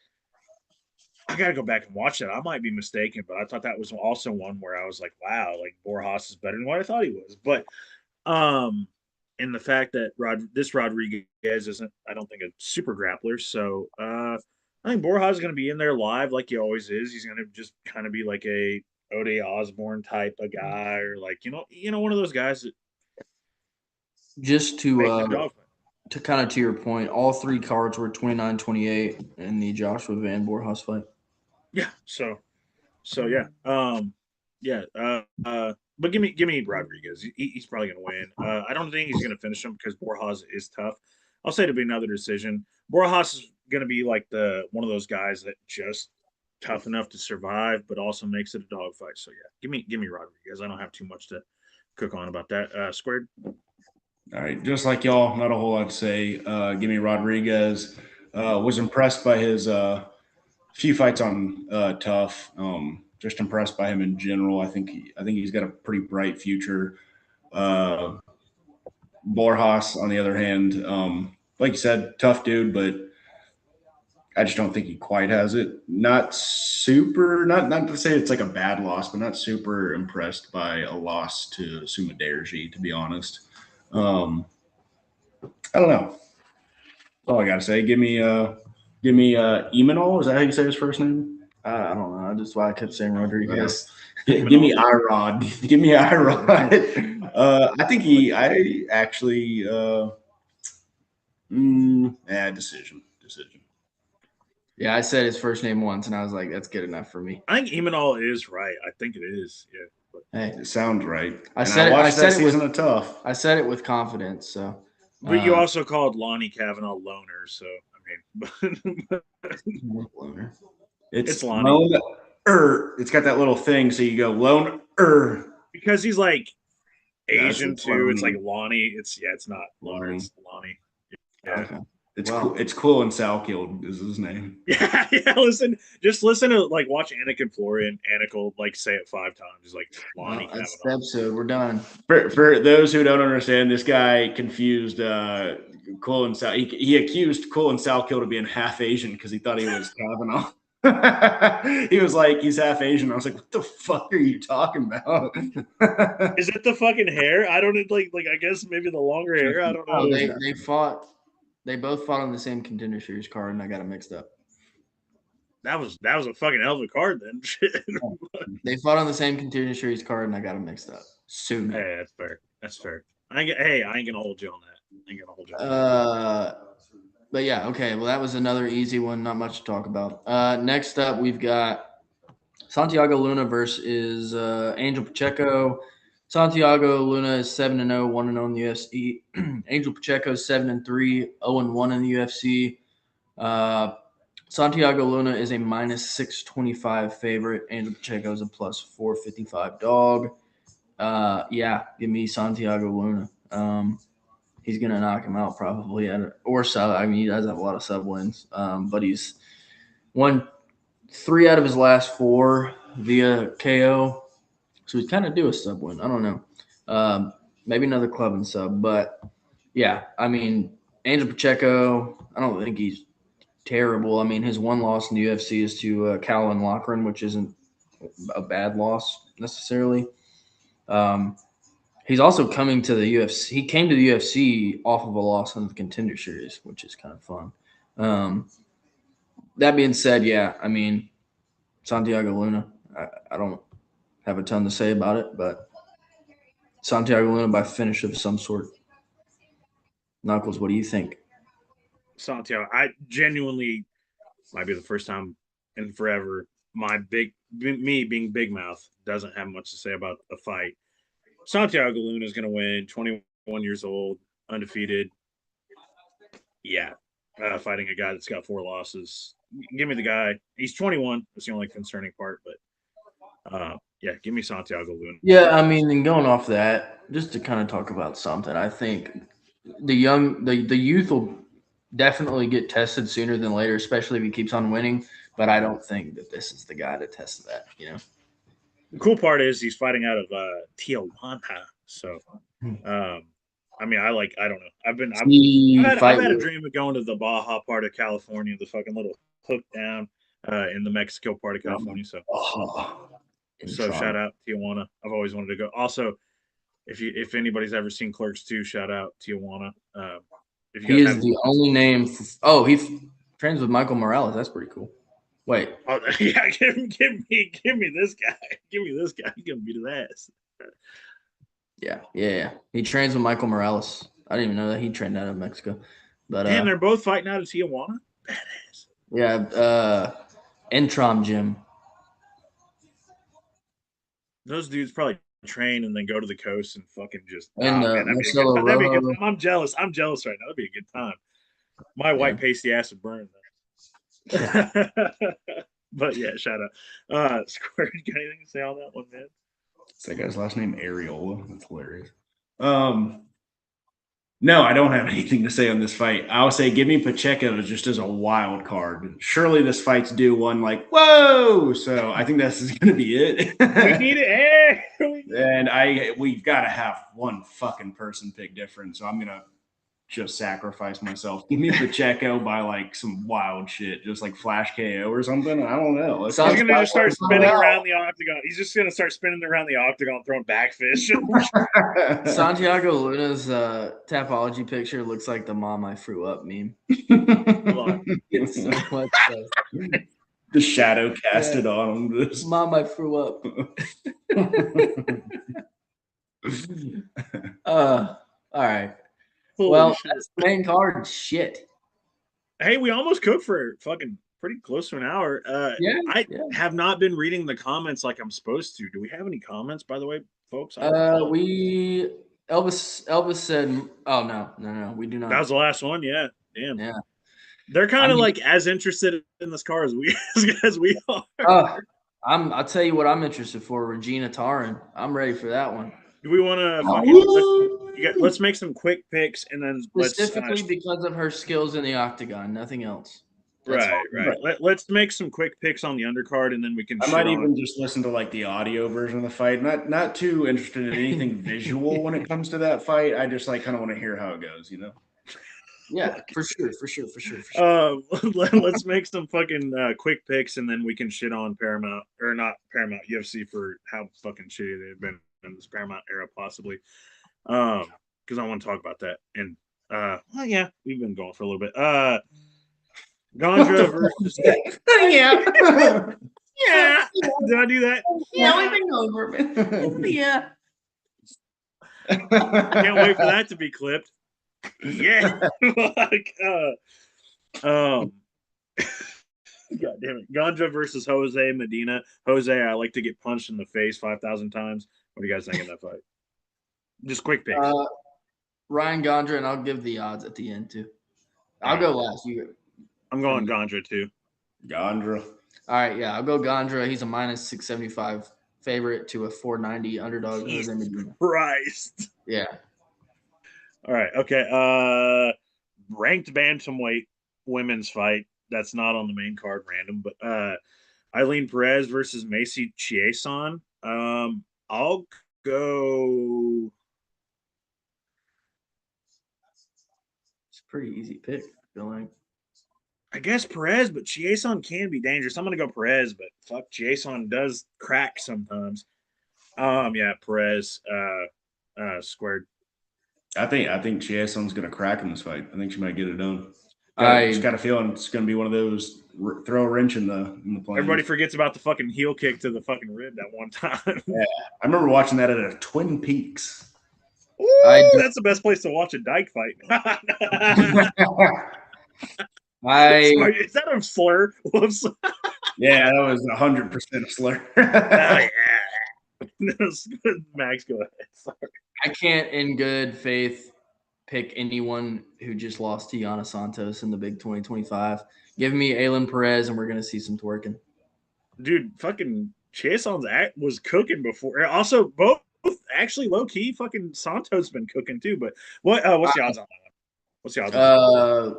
I got to go back and watch that. I might be mistaken, but I thought that was also one where I was like, wow, like Borjas is better than what I thought he was. But um, and the fact that this Rodriguez isn't, I don't think, a super grappler. So I think Borja is going to be in there live like he always is. He's going to just kind of be like a Ode Osborne type of guy, or like one of those guys that Just make the dog fight. to kind of to your point, all 3 cards were 29-28 in the Joshua Van Borjas fight. Yeah. So yeah. Yeah. But give me Rodriguez. He's probably going to win. I don't think he's going to finish him because Borjas is tough. I'll say it'll be another decision. Borjas is going to be like the one of those guys that just tough enough to survive, but also makes it a dogfight. So yeah, give me Rodriguez. I don't have too much to cook on about that. Squared. All right, just like y'all, not a whole lot to say. Give me Rodriguez. Was impressed by his few fights on Tough. Just impressed by him in general. I think he's got a pretty bright future. Uh, Borjas, on the other hand, like you said, tough dude, but I just don't think he quite has it. Not super, not to say it's like a bad loss, but not super impressed by a loss to Sumaderji, to be honest. I don't know. That's all I gotta say. Give me Emanol. Is that how you say his first name? I don't know. That's why I kept saying Rodriguez. Give me Irod. Give me Irod. I think I actually, decision. Yeah, I said his first name once, and I was like, "That's good enough for me." I think Imanol is right. I think it is. Yeah. But Hey, It sounds right. I said watched I said that it with season of Tough. I said it with confidence. So, you also called Lonnie Kavanagh loner, so I mean, It's Lonnie. Lone. It's got that little thing, so you go Lone. Because he's like Asian it's too. It's Lonnie. like Lonnie. It's not loner. Lonnie. It's Lonnie. Yeah. okay. It's Well. cool. It's cool and Salkield is his name. Yeah. Just listen to like watch Anakin Florian. Anik will like say it 5 times. He's like Lonnie Well, that's the Kavanagh. episode. We're done. For those who don't understand, this guy confused Cool and Sal. He accused Cool and Salkield of being half Asian because he thought he was Kavanaugh. He was like, he's half Asian. I was like, what the fuck are you talking about? Is it the fucking hair? I don't like. I guess maybe the longer hair. I don't know. Oh, they fought. They both fought on the same Contender Series card, and I got them mixed up. That was a fucking hell of a card then. They fought on the same Contender Series card, and I got them mixed up. Sue me. Hey, that's fair. I ain't gonna hold you on that. I ain't gonna hold you on that. But yeah, okay. Well, that was another easy one. Not much to talk about. Next up, we've got Santiago Luna versus Angel Pacheco. Santiago Luna is 7-0, 1-0 in the UFC. Angel Pacheco is 7-3, 0-1 in the UFC. Santiago Luna is a minus 625 favorite. Angel Pacheco is a plus 455 dog. Yeah, give me Santiago Luna. He's gonna knock him out probably or sub. I mean, he does have a lot of sub wins, but he's won 3 out of his last 4 via KO. So he's kind of due a sub win. I don't know. Maybe another club and sub, but yeah, I mean, Angel Pacheco. I don't think he's terrible. I mean, his one loss in the UFC is to Calvin Loughran, which isn't a bad loss necessarily. He's also coming to the UFC. He came to the UFC off of a loss in the Contender Series, which is kind of fun. That being said, yeah, I mean, Santiago Luna. I don't have a ton to say about it, but Santiago Luna by finish of some sort. Knuckles, what do you think? Santiago, I genuinely might be the first time in forever me being big mouth doesn't have much to say about a fight. Santiago Luna is going to win. 21 years old, undefeated. Yeah, fighting a guy that's got 4 losses. Give me the guy. He's 21. That's the only concerning part, but yeah, give me Santiago Luna. Yeah, I mean, and going off that, just to kind of talk about something, I think the youth will definitely get tested sooner than later, especially if he keeps on winning. But I don't think that this is the guy to test that. The cool part is he's fighting out of Tijuana. So, I mean, I don't know. I've had a dream of going to the Baja part of California, the fucking little hook down in the Mexico part of California. So, shout out Tijuana. I've always wanted to go. Also, if anybody's ever seen Clerks 2, shout out Tijuana. He is the only name. He trains with Michael Morales. That's pretty cool. Wait. Oh yeah, give me this guy. Give me this guy. He's gonna beat his ass. Yeah. He trains with Michael Morales. I didn't even know that he trained out of Mexico. But damn, they're both fighting out of Tijuana. Badass. Yeah, Entrom Gym. Those dudes probably train and then go to the coast and fucking just. And man, that'd be a good time. I'm jealous. I'm jealous right now. That'd be a good time. My white pasty ass would burn. Yeah. But yeah, shout out. Squirt, you got anything to say on that one, man? Is that guy's last name Areola? That's hilarious. No, I don't have anything to say on this fight. I'll say give me Pacheco just as a wild card. Surely this fight's due one like, whoa! So I think this is going to be it. We need it. And we've got to have one fucking person pick different. So I'm going to just sacrifice myself. Give me Pacheco by like some wild shit, just like flash KO or something. I don't know. He's going to just start spinning around the octagon. He's just going to start spinning around the octagon, throwing backfish. Santiago Luna's Tapology picture looks like the "Mom, I threw up" meme. It's so much the shadow casted on him. Mom, I threw up. All right. Holy shit. That's the main card. Shit. Hey, we almost cooked for fucking pretty close to an hour. I have not been reading the comments like I'm supposed to. Do we have any comments, by the way, folks? Elvis said, "Oh no, we do not." That was the last one. Yeah, damn. Yeah, they're kind of like as interested in this car as we are. I'll tell you what I'm interested for. Regina Taryn. I'm ready for that one. Do we want to let's make some quick picks and then specifically because of her skills in the octagon, nothing else. Right. Let's make some quick picks on the undercard and then we can. I might even just listen to like the audio version of the fight. Not too interested in anything visual when it comes to that fight. I just like kind of want to hear how it goes, you know. Yeah, for sure. Let's make some fucking quick picks and then we can shit on Paramount or not Paramount UFC for how fucking shitty they've been in this Paramount era, possibly. Because I want to talk about that. And we've been going for a little bit. Gandra versus yeah. Did I do that? Yeah, we've been going for a bit. Yeah. Can't wait for that to be clipped. Yeah. God damn it. Ganja versus Jose Medina. Jose, I like to get punched in the face 5,000 times. What do you guys think of that fight? Just quick picks. Ryan Gondra, and I'll give the odds at the end too. I'll All go right. last. You. I'm going Ganja too. Gondra. All right, yeah, I'll go Gondra. He's a minus 675 favorite to a 490 underdog. Jesus Christ. Yeah. All right. Okay. Ranked bantamweight women's fight. That's not on the main card, random, but Eileen Perez versus Macy Chiasson. I'll go. It's a pretty easy pick, I feel like. I guess Perez, but Chiasson can be dangerous. I'm gonna go Perez, but fuck, Chiasson does crack sometimes. Yeah, Perez. Squared. I think Chiason's going to crack in this fight. I think she might get it done. I Just got a feeling it's going to be one of those throw a wrench in the plans. Everybody forgets about the fucking heel kick to the fucking rib that one time. Yeah, I remember watching that at a Twin Peaks. Ooh, that's the best place to watch a dyke fight. Is that a slur? Whoops. Yeah, that was 100% a slur. Yeah. Max, go ahead. Sorry. I can't, in good faith, pick anyone who just lost to Yana Santos in the big 2025. Give me Aylin Perez, and we're going to see some twerking. Dude, fucking Chiason's act was cooking before. Also, both actually low key. Fucking Santos been cooking too. But what's the odds on that? What's the odds on that?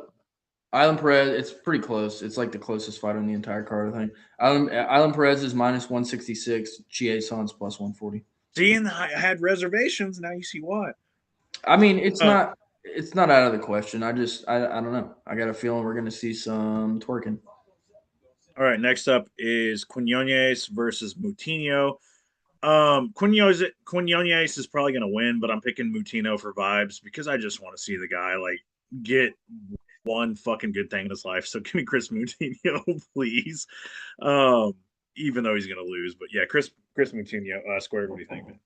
Aylin Perez, it's pretty close. It's like the closest fight on the entire card, I think. Aylin Perez is minus 166. Chiason's plus 140. Seeing I had reservations, now you see why. I mean, it's not out of the question. I don't know. I got a feeling we're going to see some twerking. All right, next up is Quinones versus Moutinho. Quinones is probably going to win, but I'm picking Moutinho for vibes because I just want to see the guy like get one fucking good thing in his life. So give me Chris Moutinho, please. Even though he's going to lose, but yeah, Chris Moutinho. Squared, what do you think, man?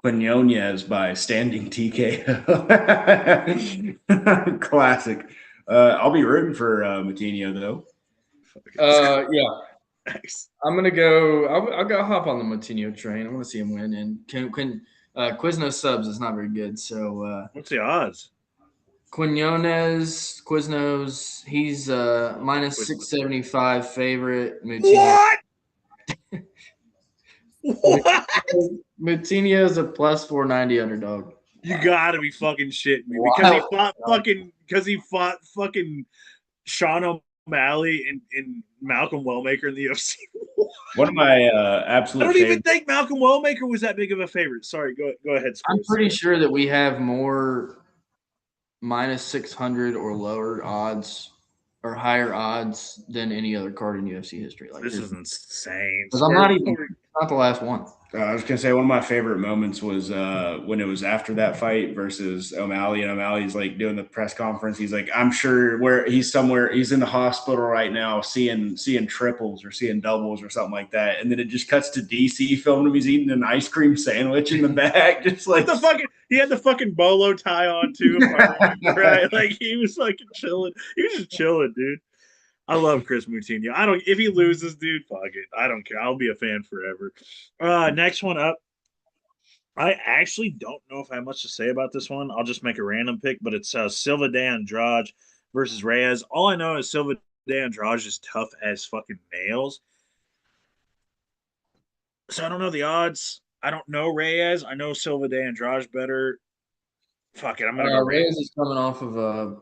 Quinones by standing TKO. Classic. I'll be rooting for Moutinho though. Yeah. Nice. I'm gonna go. I'll go hop on the Moutinho train. I want to see him win. And Quiznos subs is not very good. So what's the odds? Quinones, he's minus 675 favorite. Moutinho. What? Moutinho's a plus 490 underdog. You gotta be fucking shitting me because he fought fucking Sean O'Malley and Malcolm Wellmaker in the UFC. One of my absolute. I don't even think Malcolm Wellmaker was that big of a favorite. Sorry, go ahead. I'm pretty sure that we have more minus 600 or lower odds or higher odds than any other card in UFC history. Like this is insane. I'm not the last one. I was gonna say one of my favorite moments was when it was after that fight versus O'Malley, and O'Malley's like doing the press conference. He's like, "I'm sure he's in the hospital right now, seeing triples or seeing doubles or something like that." And then it just cuts to DC filming him. He's eating an ice cream sandwich in the back, just like he had the fucking bolo tie on too, right? Like he was fucking chilling. He was just chilling, dude. I love Chris Moutinho. If he loses, dude, fuck it. I don't care. I'll be a fan forever. Next one up. I actually don't know if I have much to say about this one. I'll just make a random pick, but it's Silva de Andrade versus Reyes. All I know is Silva de Andrade is tough as fucking nails. So I don't know the odds. I don't know Reyes. I know Silva de Andrade better. Fuck it. I'm gonna go Reyes is coming off of a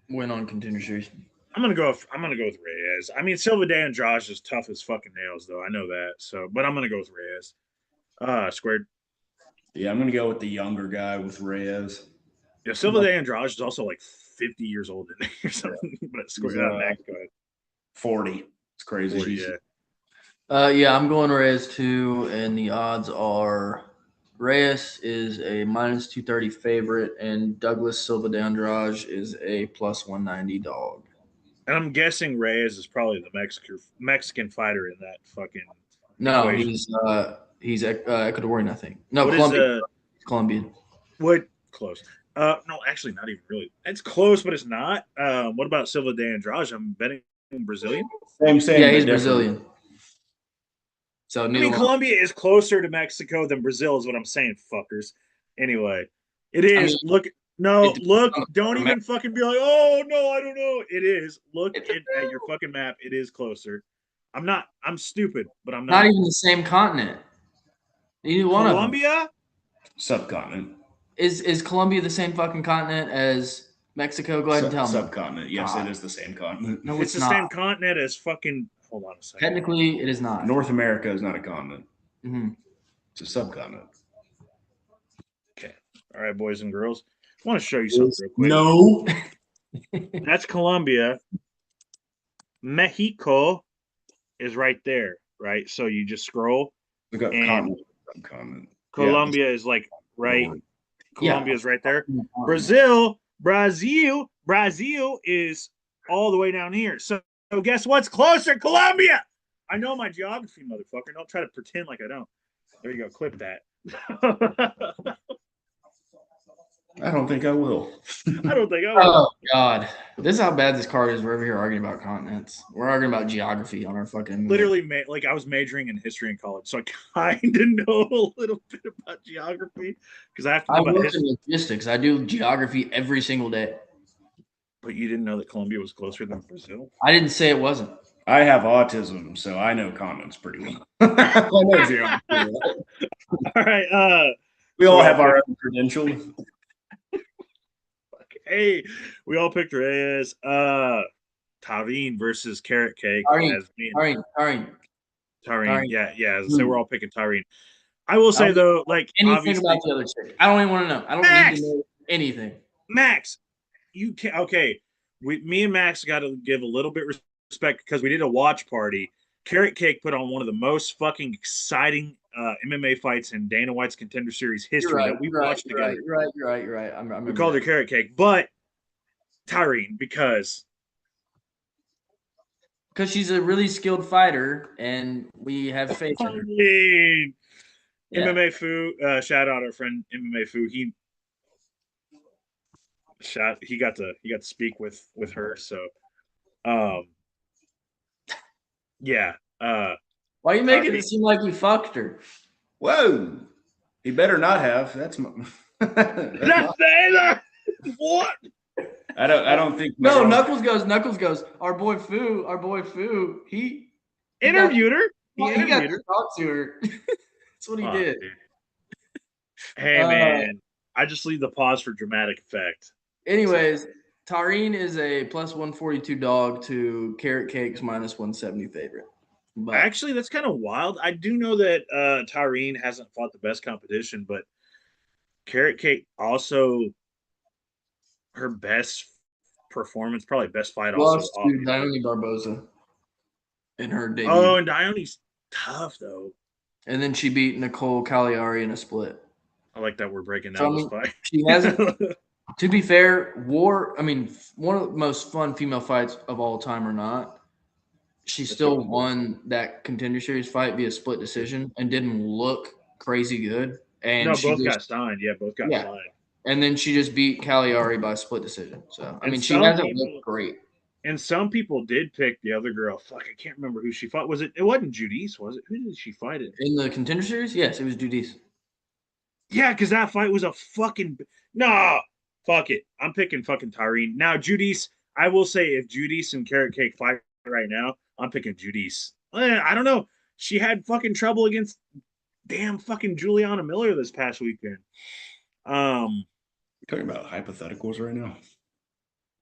win on Contender Series. I'm gonna go with Reyes. I mean, Silva de Andrade is tough as fucking nails, though. I know that. So, but I'm gonna go with Reyes. Squared. Yeah, I'm gonna go with the younger guy with Reyes. Yeah, Silva de Andrade is also like 50 years old in or something. Yeah. But Squared. Next, go ahead. 40. It's crazy. 40, yeah. Yeah, I'm going Reyes too, and the odds are Reyes is a minus 230 favorite, and Douglas Silva de Andrade is a plus 190 dog. And I'm guessing Reyes is probably the Mexican fighter in that fucking. No, equation. He's Ecuadorian, I think. No, Colombian. Colombian. What? Close. No, actually, not even really. It's close, but it's not. What about Silva de Andrade? I'm betting Brazilian. Same, Yeah, but he's different. Brazilian. So I neither mean, one. Colombia is closer to Mexico than Brazil, is what I'm saying, fuckers. Anyway, it is. mean, Look, it no, depends look. on the Don't format. even fucking be like, oh no, I don't know. It is. Look at your fucking map. It is closer. I'm not. I'm stupid, but I'm Not not. even the same continent. Neither one of them. Colombia. Subcontinent. Is Colombia the same fucking continent as Mexico? Go ahead and tell me. Subcontinent. Yes, God. it is the same continent. No, It's it's the not. same continent as fucking. Hold on a second. Technically, it is not. North America is not a continent. Mm-hmm. It's a subcontinent. Okay. All right, boys and girls. I want to show you something real quick. No. That's Colombia. Mexico is right there, right? So you just scroll. We got And continent, subcontinent. Colombia is like right. North. Colombia is right there. Yeah. Brazil is all the way down here. So guess what's closer? Colombia. I know my geography, motherfucker. Don't try to pretend like I don't. There you go. Clip that. I don't think I will. I don't think I will. Oh God, this is how bad this card is. We're over here arguing about continents. We're arguing about geography on our fucking. Literally, like I was majoring in history in college, so I kind of know a little bit about geography because I have to know I about work history. in logistics. I do geography every single day. But you didn't know that Colombia was closer than Brazil? I didn't say it wasn't. I have autism, so I know continents pretty well. I know geography. All right. We So all we have all our own credentials. Hey, we all picked Reyes. Tavine versus Carrot Cake. Taurine. Yeah. So we're all picking Tavine. I will say though, like anything obviously, about the other chick. I don't even want to know. I don't Max! need to know anything. Max, you can okay. Me and Max got to give a little bit respect because we did a watch party. Carrot Cake put on one of the most fucking exciting MMA fights in Dana White's Contender Series history that we watched together. You're right. We called her Carrot Cake, but Tyrene because she's a really skilled fighter, and we have faith in her. Yeah. MMA Foo, shout out our friend MMA Foo. He got to speak with her. So, yeah. Why are you making it seem like you fucked her? Whoa, he better not have. That's my. What? I don't think. No, Knuckles goes. Our boy Foo. He interviewed her. He got to talk to her. That's what he did. Dude. Hey man, I just leave the pause for dramatic effect. Anyways, Taurine is a plus 142 dog to Carrot Cake's minus 170 favorite. But actually, that's kind of wild. I do know that Taurine hasn't fought the best competition, but Carrot Cake also her best performance, probably best fight. Lost to Dione Barboza in her debut. Oh, and Dione's tough though. And then she beat Nicole Cagliari in a split. I like that we're breaking down this fight. She hasn't. To be fair, one of the most fun female fights of all time or not, she still won that Contender Series fight via split decision and didn't look crazy good. And no, both got signed. Yeah, both got signed. And then she just beat Cagliari by split decision. So, I mean, she hasn't looked great. And some people did pick the other girl. Fuck, I can't remember who she fought. It wasn't Judice, was it? Who did she fight in? In the Contender Series? Yes, it was Judice. Yeah, because that fight was a fucking fuck it. I'm picking fucking Tyrene. Now, Judice, I will say if Judice and Carrot Cake fight right now, I'm picking Judice. I don't know. She had fucking trouble against damn fucking Juliana Miller this past weekend. You're talking about hypotheticals right now.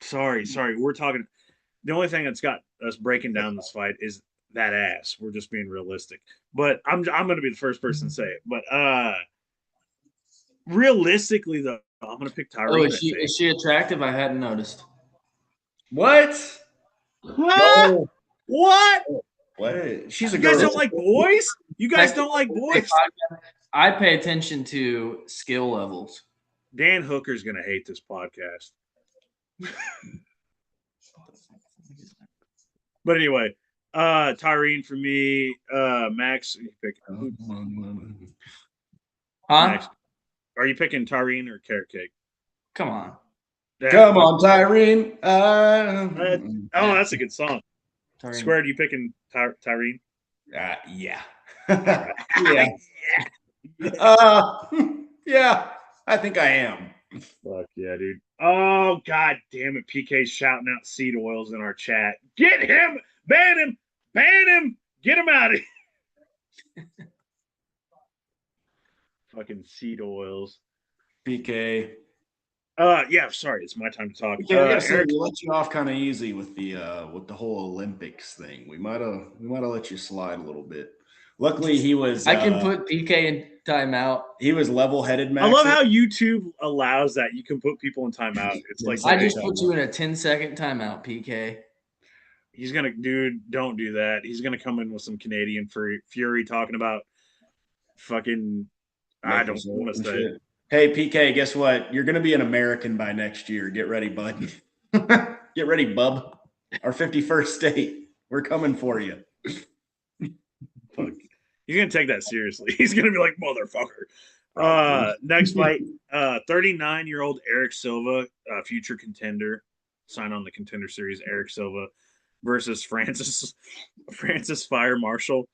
Sorry. We're talking. The only thing that's got us breaking down this fight is that ass. We're just being realistic. But I'm going to be the first person to say it. But realistically, though, I'm going to pick Tyrene. Oh, is she attractive? I hadn't noticed. What? No. What? She's a you girl. guys don't like boys? You guys don't like boys? I pay attention to skill levels. Dan Hooker's going to hate this podcast. But anyway, Tyrene for me. Max, are you picking? Huh? Max, are you picking Tyrene or Carrot Cake? Come on. Come on, Tyrene. Oh, that's a good song. Tyrene. Square, you picking Tyrene? Yeah. Right. Yeah. Yeah, I think I am. Fuck yeah, dude. Oh, god damn it. PK's shouting out seed oils in our chat. Get him! Ban him! Ban him! Get him out of here! Fucking seed oils. PK. Yeah, sorry, it's my time to talk. PK, I gotta say, Eric, we let you off kind of easy with the whole Olympics thing. We might have let you slide a little bit. Luckily, he was. I can put PK in timeout. He was level-headed, Max. I love how YouTube allows that. You can put people in timeout. It's like I just put you in a 10-second timeout, PK. he's gonna, dude, don't do that. He's gonna come in with some Canadian fury talking about fucking. I don't want to say. Hey, PK, guess what? You're gonna be an American by next year. Get ready, bud. Get ready, bub. Our 51st state. We're coming for you. Fuck. He's gonna take that seriously. He's gonna be like, motherfucker. Next fight, 39-year-old Eric Silva, future contender, sign on the contender series. Eric Silva versus Francis Fire Marshall.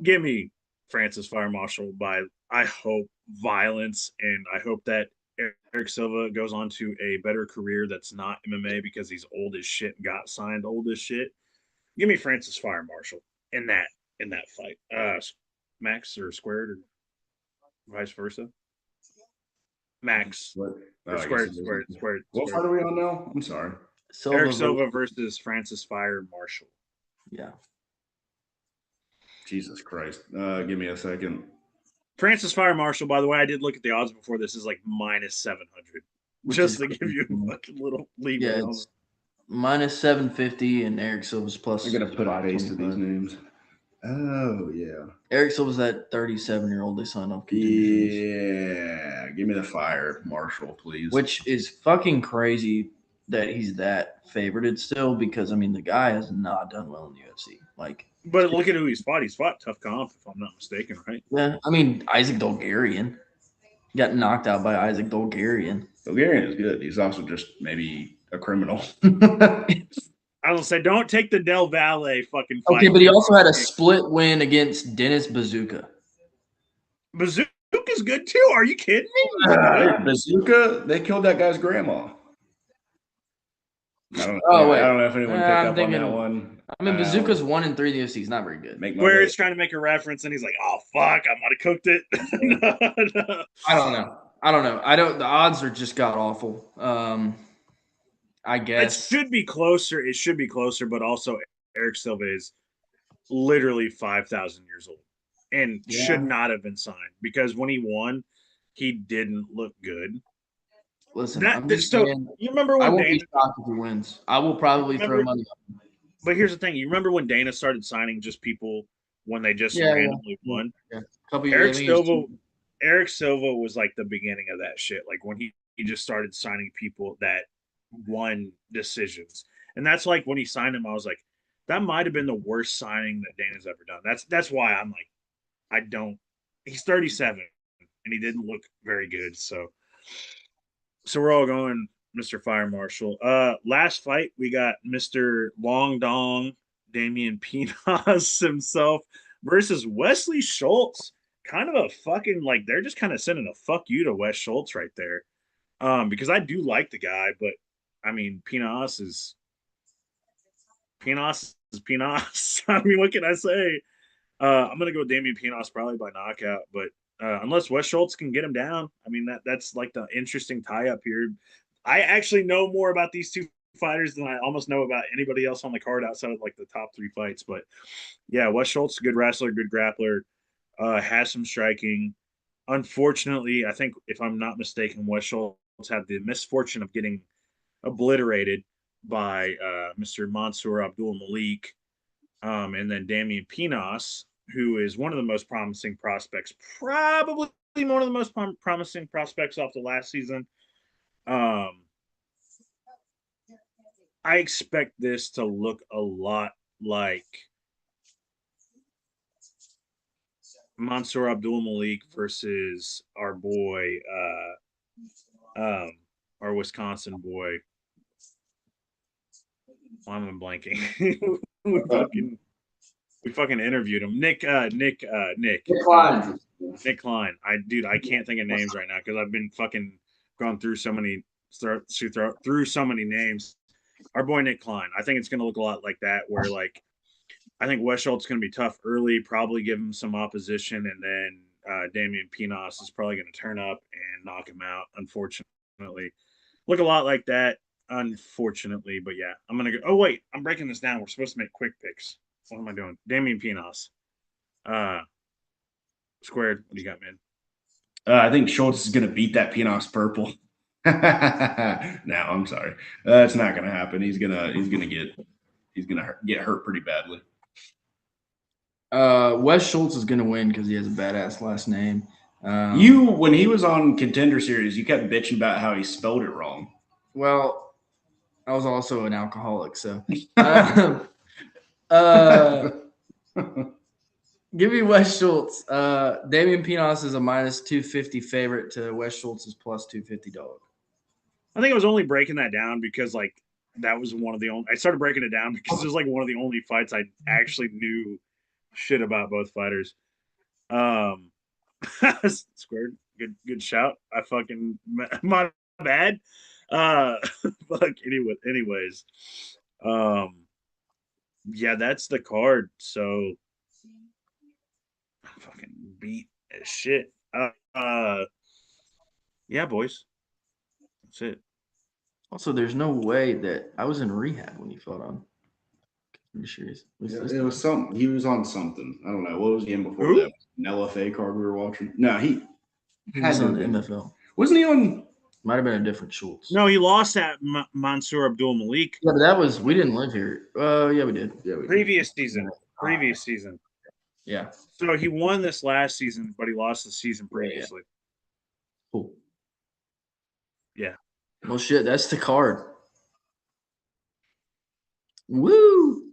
Give me Francis Fire Marshall by, I hope, violence, and I hope that Eric Silva goes on to a better career that's not MMA because he's old as shit and got signed old as shit. Give me Francis Fire Marshall in that fight. Max or Squared or vice versa. Max. Squared. What fight are we on now? I'm sorry. Eric Silva versus Francis Fire Marshall. Yeah. Jesus Christ. Give me a second. Francis Fire Marshall, by the way, I did look at the odds before this, is like minus 700. Just to give you a fucking little leeway. Yeah, it's minus 750 and Eric Silva's plus. I gotta put a face to these names. Oh, yeah. Eric Silva's that 37-year-old they signed off. Yeah. Give me the Fire Marshall, please. Which is fucking crazy that he's that favorited still because, I mean, the guy has not done well in the UFC. But look at who he's fought. He's fought tough comp, if I'm not mistaken, right? Yeah. I mean, Isaac Dolgarian got knocked out by Isaac Dolgarian. Dolgarian is good. He's also just maybe a criminal. I will say, don't take the Del Valle fucking fight. Okay, but he also had a split win against Dennis Bazooka. Bazooka's good too. Are you kidding me? Bazooka, they killed that guy's grandma. I don't know if anyone picked up on that one. I mean, Bazooka's 1-3 in the UFC. He's not very good. Where he's trying to make a reference, and he's like, "Oh fuck, I might have cooked it." No. I don't know. The odds are just god awful. I guess it should be closer. It should be closer, but also Eric Silva is literally 5,000 years old and should not have been signed because when he won, he didn't look good. Listen, you remember when I won't be shocked if he wins. I will probably throw money on him. But here's the thing: you remember when Dana started signing just people when they just randomly won? Yeah. Eric Silva was like the beginning of that shit. Like when he just started signing people that won decisions, and that's like when he signed him, I was like, that might have been the worst signing that Dana's ever done. That's why I'm like, he's 37 and he didn't look very good. So we're all going Mr. Fire Marshall. Last fight we got Mr. Long Dong Damian Pinas himself versus Wesley Schultz. Kind of a fucking they're just kind of sending a fuck you to Wes Schultz right there. Because I do like the guy, but I mean Pinas is Pinas. I mean, what can I say? I'm gonna go Damian Pinas probably by knockout, but unless Wes Schultz can get him down, I mean that's like the interesting tie up here. I actually know more about these two fighters than I almost know about anybody else on the card outside of like the top three fights. But yeah, Wes Schultz, good wrestler, good grappler, has some striking. Unfortunately, I think if I'm not mistaken, Wes Schultz had the misfortune of getting obliterated by Mr. Mansour Abdul Malik, and then Damian Pinas, who is one of the most promising prospects, probably one of the most promising prospects off the last season. I expect this to look a lot like Mansour Abdul Malik versus our boy our Wisconsin boy. Why am I blanking? we fucking interviewed him. Nick Klein. I can't think of names right now because I've been fucking gone through so many names. Our boy Nick Klein. I think it's gonna look a lot like that, where like I think West Schultz is gonna be tough early, probably give him some opposition, and then Damian Pinos is probably gonna turn up and knock him out. Unfortunately, look a lot like that. Unfortunately, but yeah, I'm gonna go. Oh wait, I'm breaking this down. We're supposed to make quick picks. What am I doing? Damian Pinos. Squared. What do you got, man? I think Schultz is going to beat that Pinos purple. No, I'm sorry. That's not going to happen. He's gonna get hurt pretty badly. Wes Schultz is gonna win because he has a badass last name. When he was on Contender Series, you kept bitching about how he spelled it wrong. Well, I was also an alcoholic, so give me Wes Schultz. Damian Pinos is a minus 250 favorite to Wes Schultz is plus 250 dog. I think I was only breaking that down because like that was one of the only. I started breaking it down because it was like one of the only fights I actually knew shit about both fighters. Squared. Good shout. I fucking my bad. Fuck anyways. Yeah, that's the card. So I'm fucking beat as shit. Yeah, boys. That's it. Also, there's no way that I was in rehab when he fought on. I'm serious. It was something. He was on something. I don't know. What was the game before Who? that? An LFA card we were watching. No, he was on MFL. Wasn't he on? Might have been a different Schultz. No, he lost at Mansour Abdul Malik. Yeah, but that was we didn't live here. Yeah, we did. Yeah, we Previous did. season. Yeah. So he won this last season, but he lost the season previously. Yeah. Cool. Yeah. Well, shit, that's the card. Woo!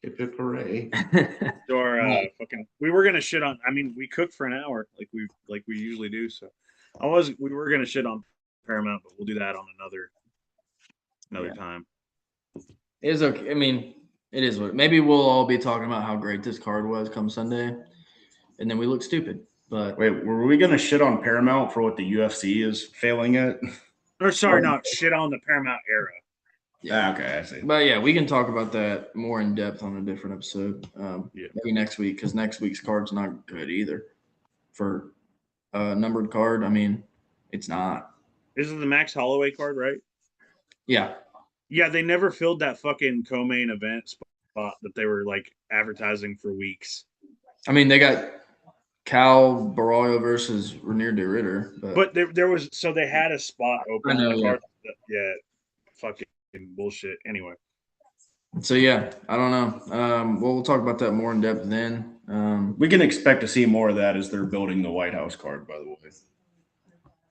Hip hip hooray! Or fucking, we were gonna shit on. I mean, we cooked for an hour, like we usually do. So, we were gonna shit on Paramount, but we'll do that on another time. It is okay. I mean, it is what. Maybe we'll all be talking about how great this card was come Sunday, and then we look stupid. But wait, were we gonna shit on Paramount for what the UFC is failing at? Or sorry, not shit on the Paramount era. Yeah, okay, I see. But yeah, we can talk about that more in depth on a different episode. Maybe next week because next week's card's not good either. For a numbered card, I mean, it's not. This is the Max Holloway card, right? Yeah. Yeah, they never filled that fucking co-main event spot that they were like advertising for weeks. I mean, they got Cal Barroyo versus Renier de Ritter, but there was they had a spot open. I know, card. Yeah, fucking bullshit. Anyway. So yeah, I don't know. We'll talk about that more in depth then. We can expect to see more of that as they're building the White House card, by the way.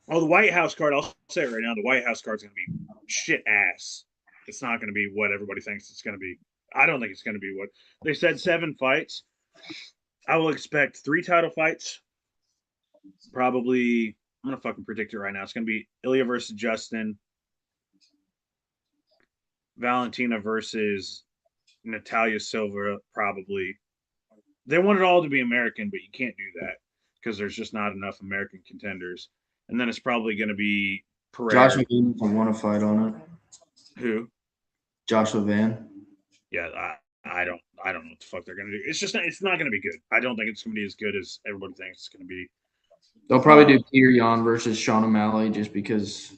Oh, the White House card, I'll say it right now, the White House card's going to be shit ass. It's not going to be what everybody thinks it's going to be. I don't think it's going to be what they said. 7 fights. I will expect 3 title fights. Probably, I'm going to fucking predict it right now. It's going to be Ilya versus Justin. Valentina versus Natalia Silva, probably. They want it all to be American, but you can't do that because there's just not enough American contenders. And then it's probably going to be Pereira. Joshua Van want to fight on it. Who? Joshua Van. Yeah, I don't know what the fuck they're going to do. It's just it's not going to be good. I don't think it's going to be as good as everybody thinks it's going to be. They'll probably do Peter Yan versus Sean O'Malley just because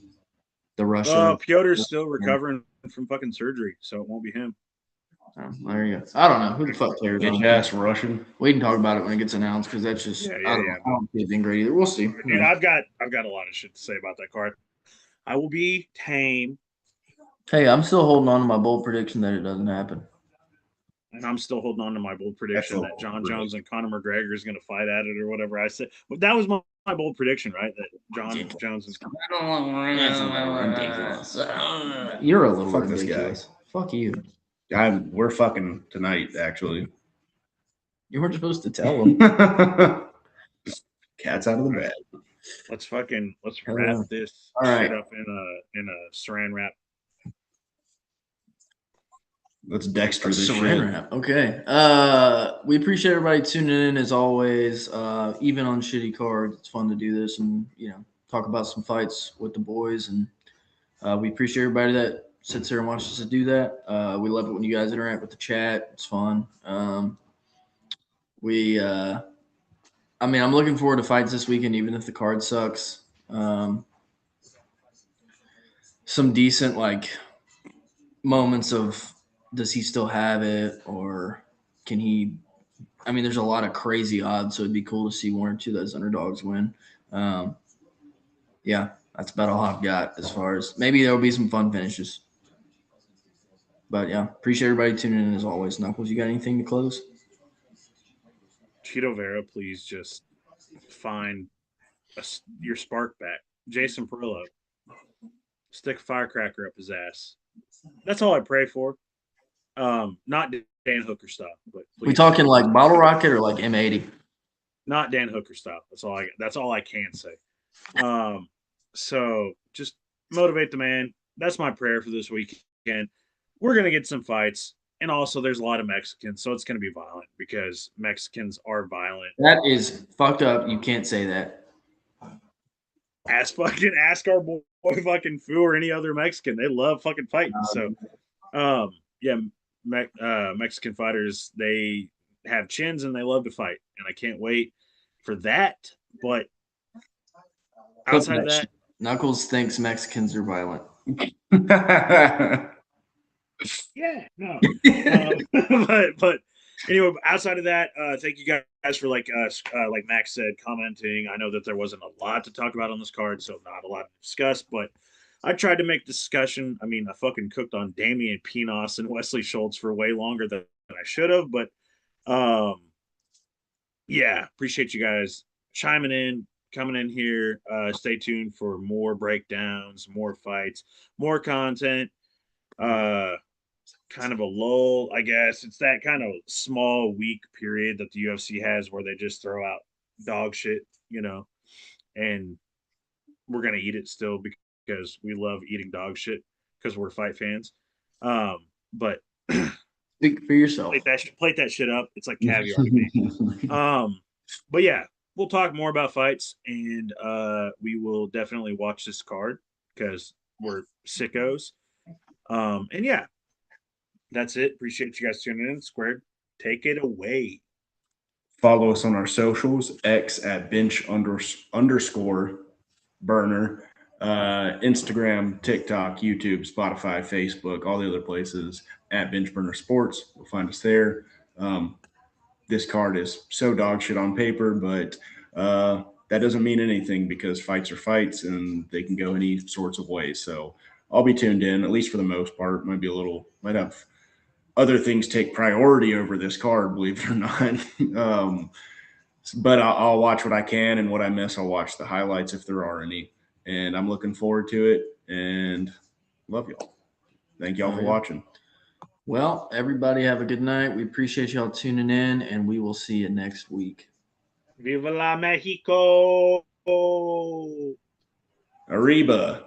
the Russian. Piotr's still recovering from fucking surgery, so it won't be him. Oh, there you go. I don't know who the fuck cares. Bitch-ass Russian. We can talk about it when it gets announced because that's just I don't see it being great either. We'll see. Dude, I've got a lot of shit to say about that card. I will be tame. Hey, I'm still holding on to my bold prediction that it doesn't happen. And I'm still holding on to my bold prediction that John Jones and Conor McGregor is going to fight at it or whatever I said. But that was my bold prediction, right? That John Jones is. You're a little Fuck ridiculous. This guy. Fuck you. We're fucking tonight, actually. You weren't supposed to tell him. Cat's out of the bag. Let's Hell wrap yeah. this All right. shit up in a saran wrap. Let's Dexter this Saran shit. wrap. Okay. We appreciate everybody tuning in as always. Even on shitty cards, it's fun to do this and talk about some fights with the boys. And we appreciate everybody that sits there and watches us do that. We love it when you guys interact with the chat. It's fun. I'm looking forward to fights this weekend, even if the card sucks. Some decent moments of does he still have it or can he? There's a lot of crazy odds, so it'd be cool to see one or two of those underdogs win. Yeah, that's about all I've got as far as maybe there'll be some fun finishes. But yeah, appreciate everybody tuning in as always. Knuckles, you got anything to close? Cheeto Vera, please just find your spark back. Jason Perillo, stick a firecracker up his ass. That's all I pray for. Not Dan Hooker style, but please. We talking like bottle rocket or like M80? Not Dan Hooker style. That's all I can say. So just motivate the man. That's my prayer for this weekend. We're gonna get some fights, and also there's a lot of Mexicans, so it's gonna be violent because Mexicans are violent. That is fucked up. You can't say that. Ask our boy fucking Fu or any other Mexican. They love fucking fighting. So, yeah, Mexican fighters, they have chins and they love to fight, and I can't wait for that. But outside of that, Knuckles thinks Mexicans are violent. yeah, no. But anyway, outside of that, thank you guys for like Max said, commenting. I know that there wasn't a lot to talk about on this card, so not a lot to discuss, but I tried to make discussion. I mean, I fucking cooked on Damian Pinos and Wesley Schultz for way longer than I should have, but yeah, appreciate you guys chiming in, coming in here. Stay tuned for more breakdowns, more fights, more content. Kind of a lull, I guess. It's that kind of small week period that the UFC has where they just throw out dog shit, and we're gonna eat it still because we love eating dog shit because we're fight fans. But Speak for yourself. plate that shit up. It's like caviar to me. But yeah, we'll talk more about fights, and we will definitely watch this card because we're sickos. And yeah, that's it. Appreciate you guys tuning in. Squared, take it away. Follow us on our socials, X at bench_burner, Instagram, TikTok, YouTube, Spotify, Facebook, all the other places at Bench Burner Sports. You'll find us there. This card is so dog shit on paper, but that doesn't mean anything because fights are fights and they can go any sorts of ways. So I'll be tuned in, at least for the most part. Might have other things take priority over this card, believe it or not. But I'll watch what I can, and what I miss, I'll watch the highlights if there are any. And I'm looking forward to it, and love y'all. Thank y'all for watching. Well, everybody have a good night. We appreciate y'all tuning in, and we will see you next week. Viva la Mexico! Arriba.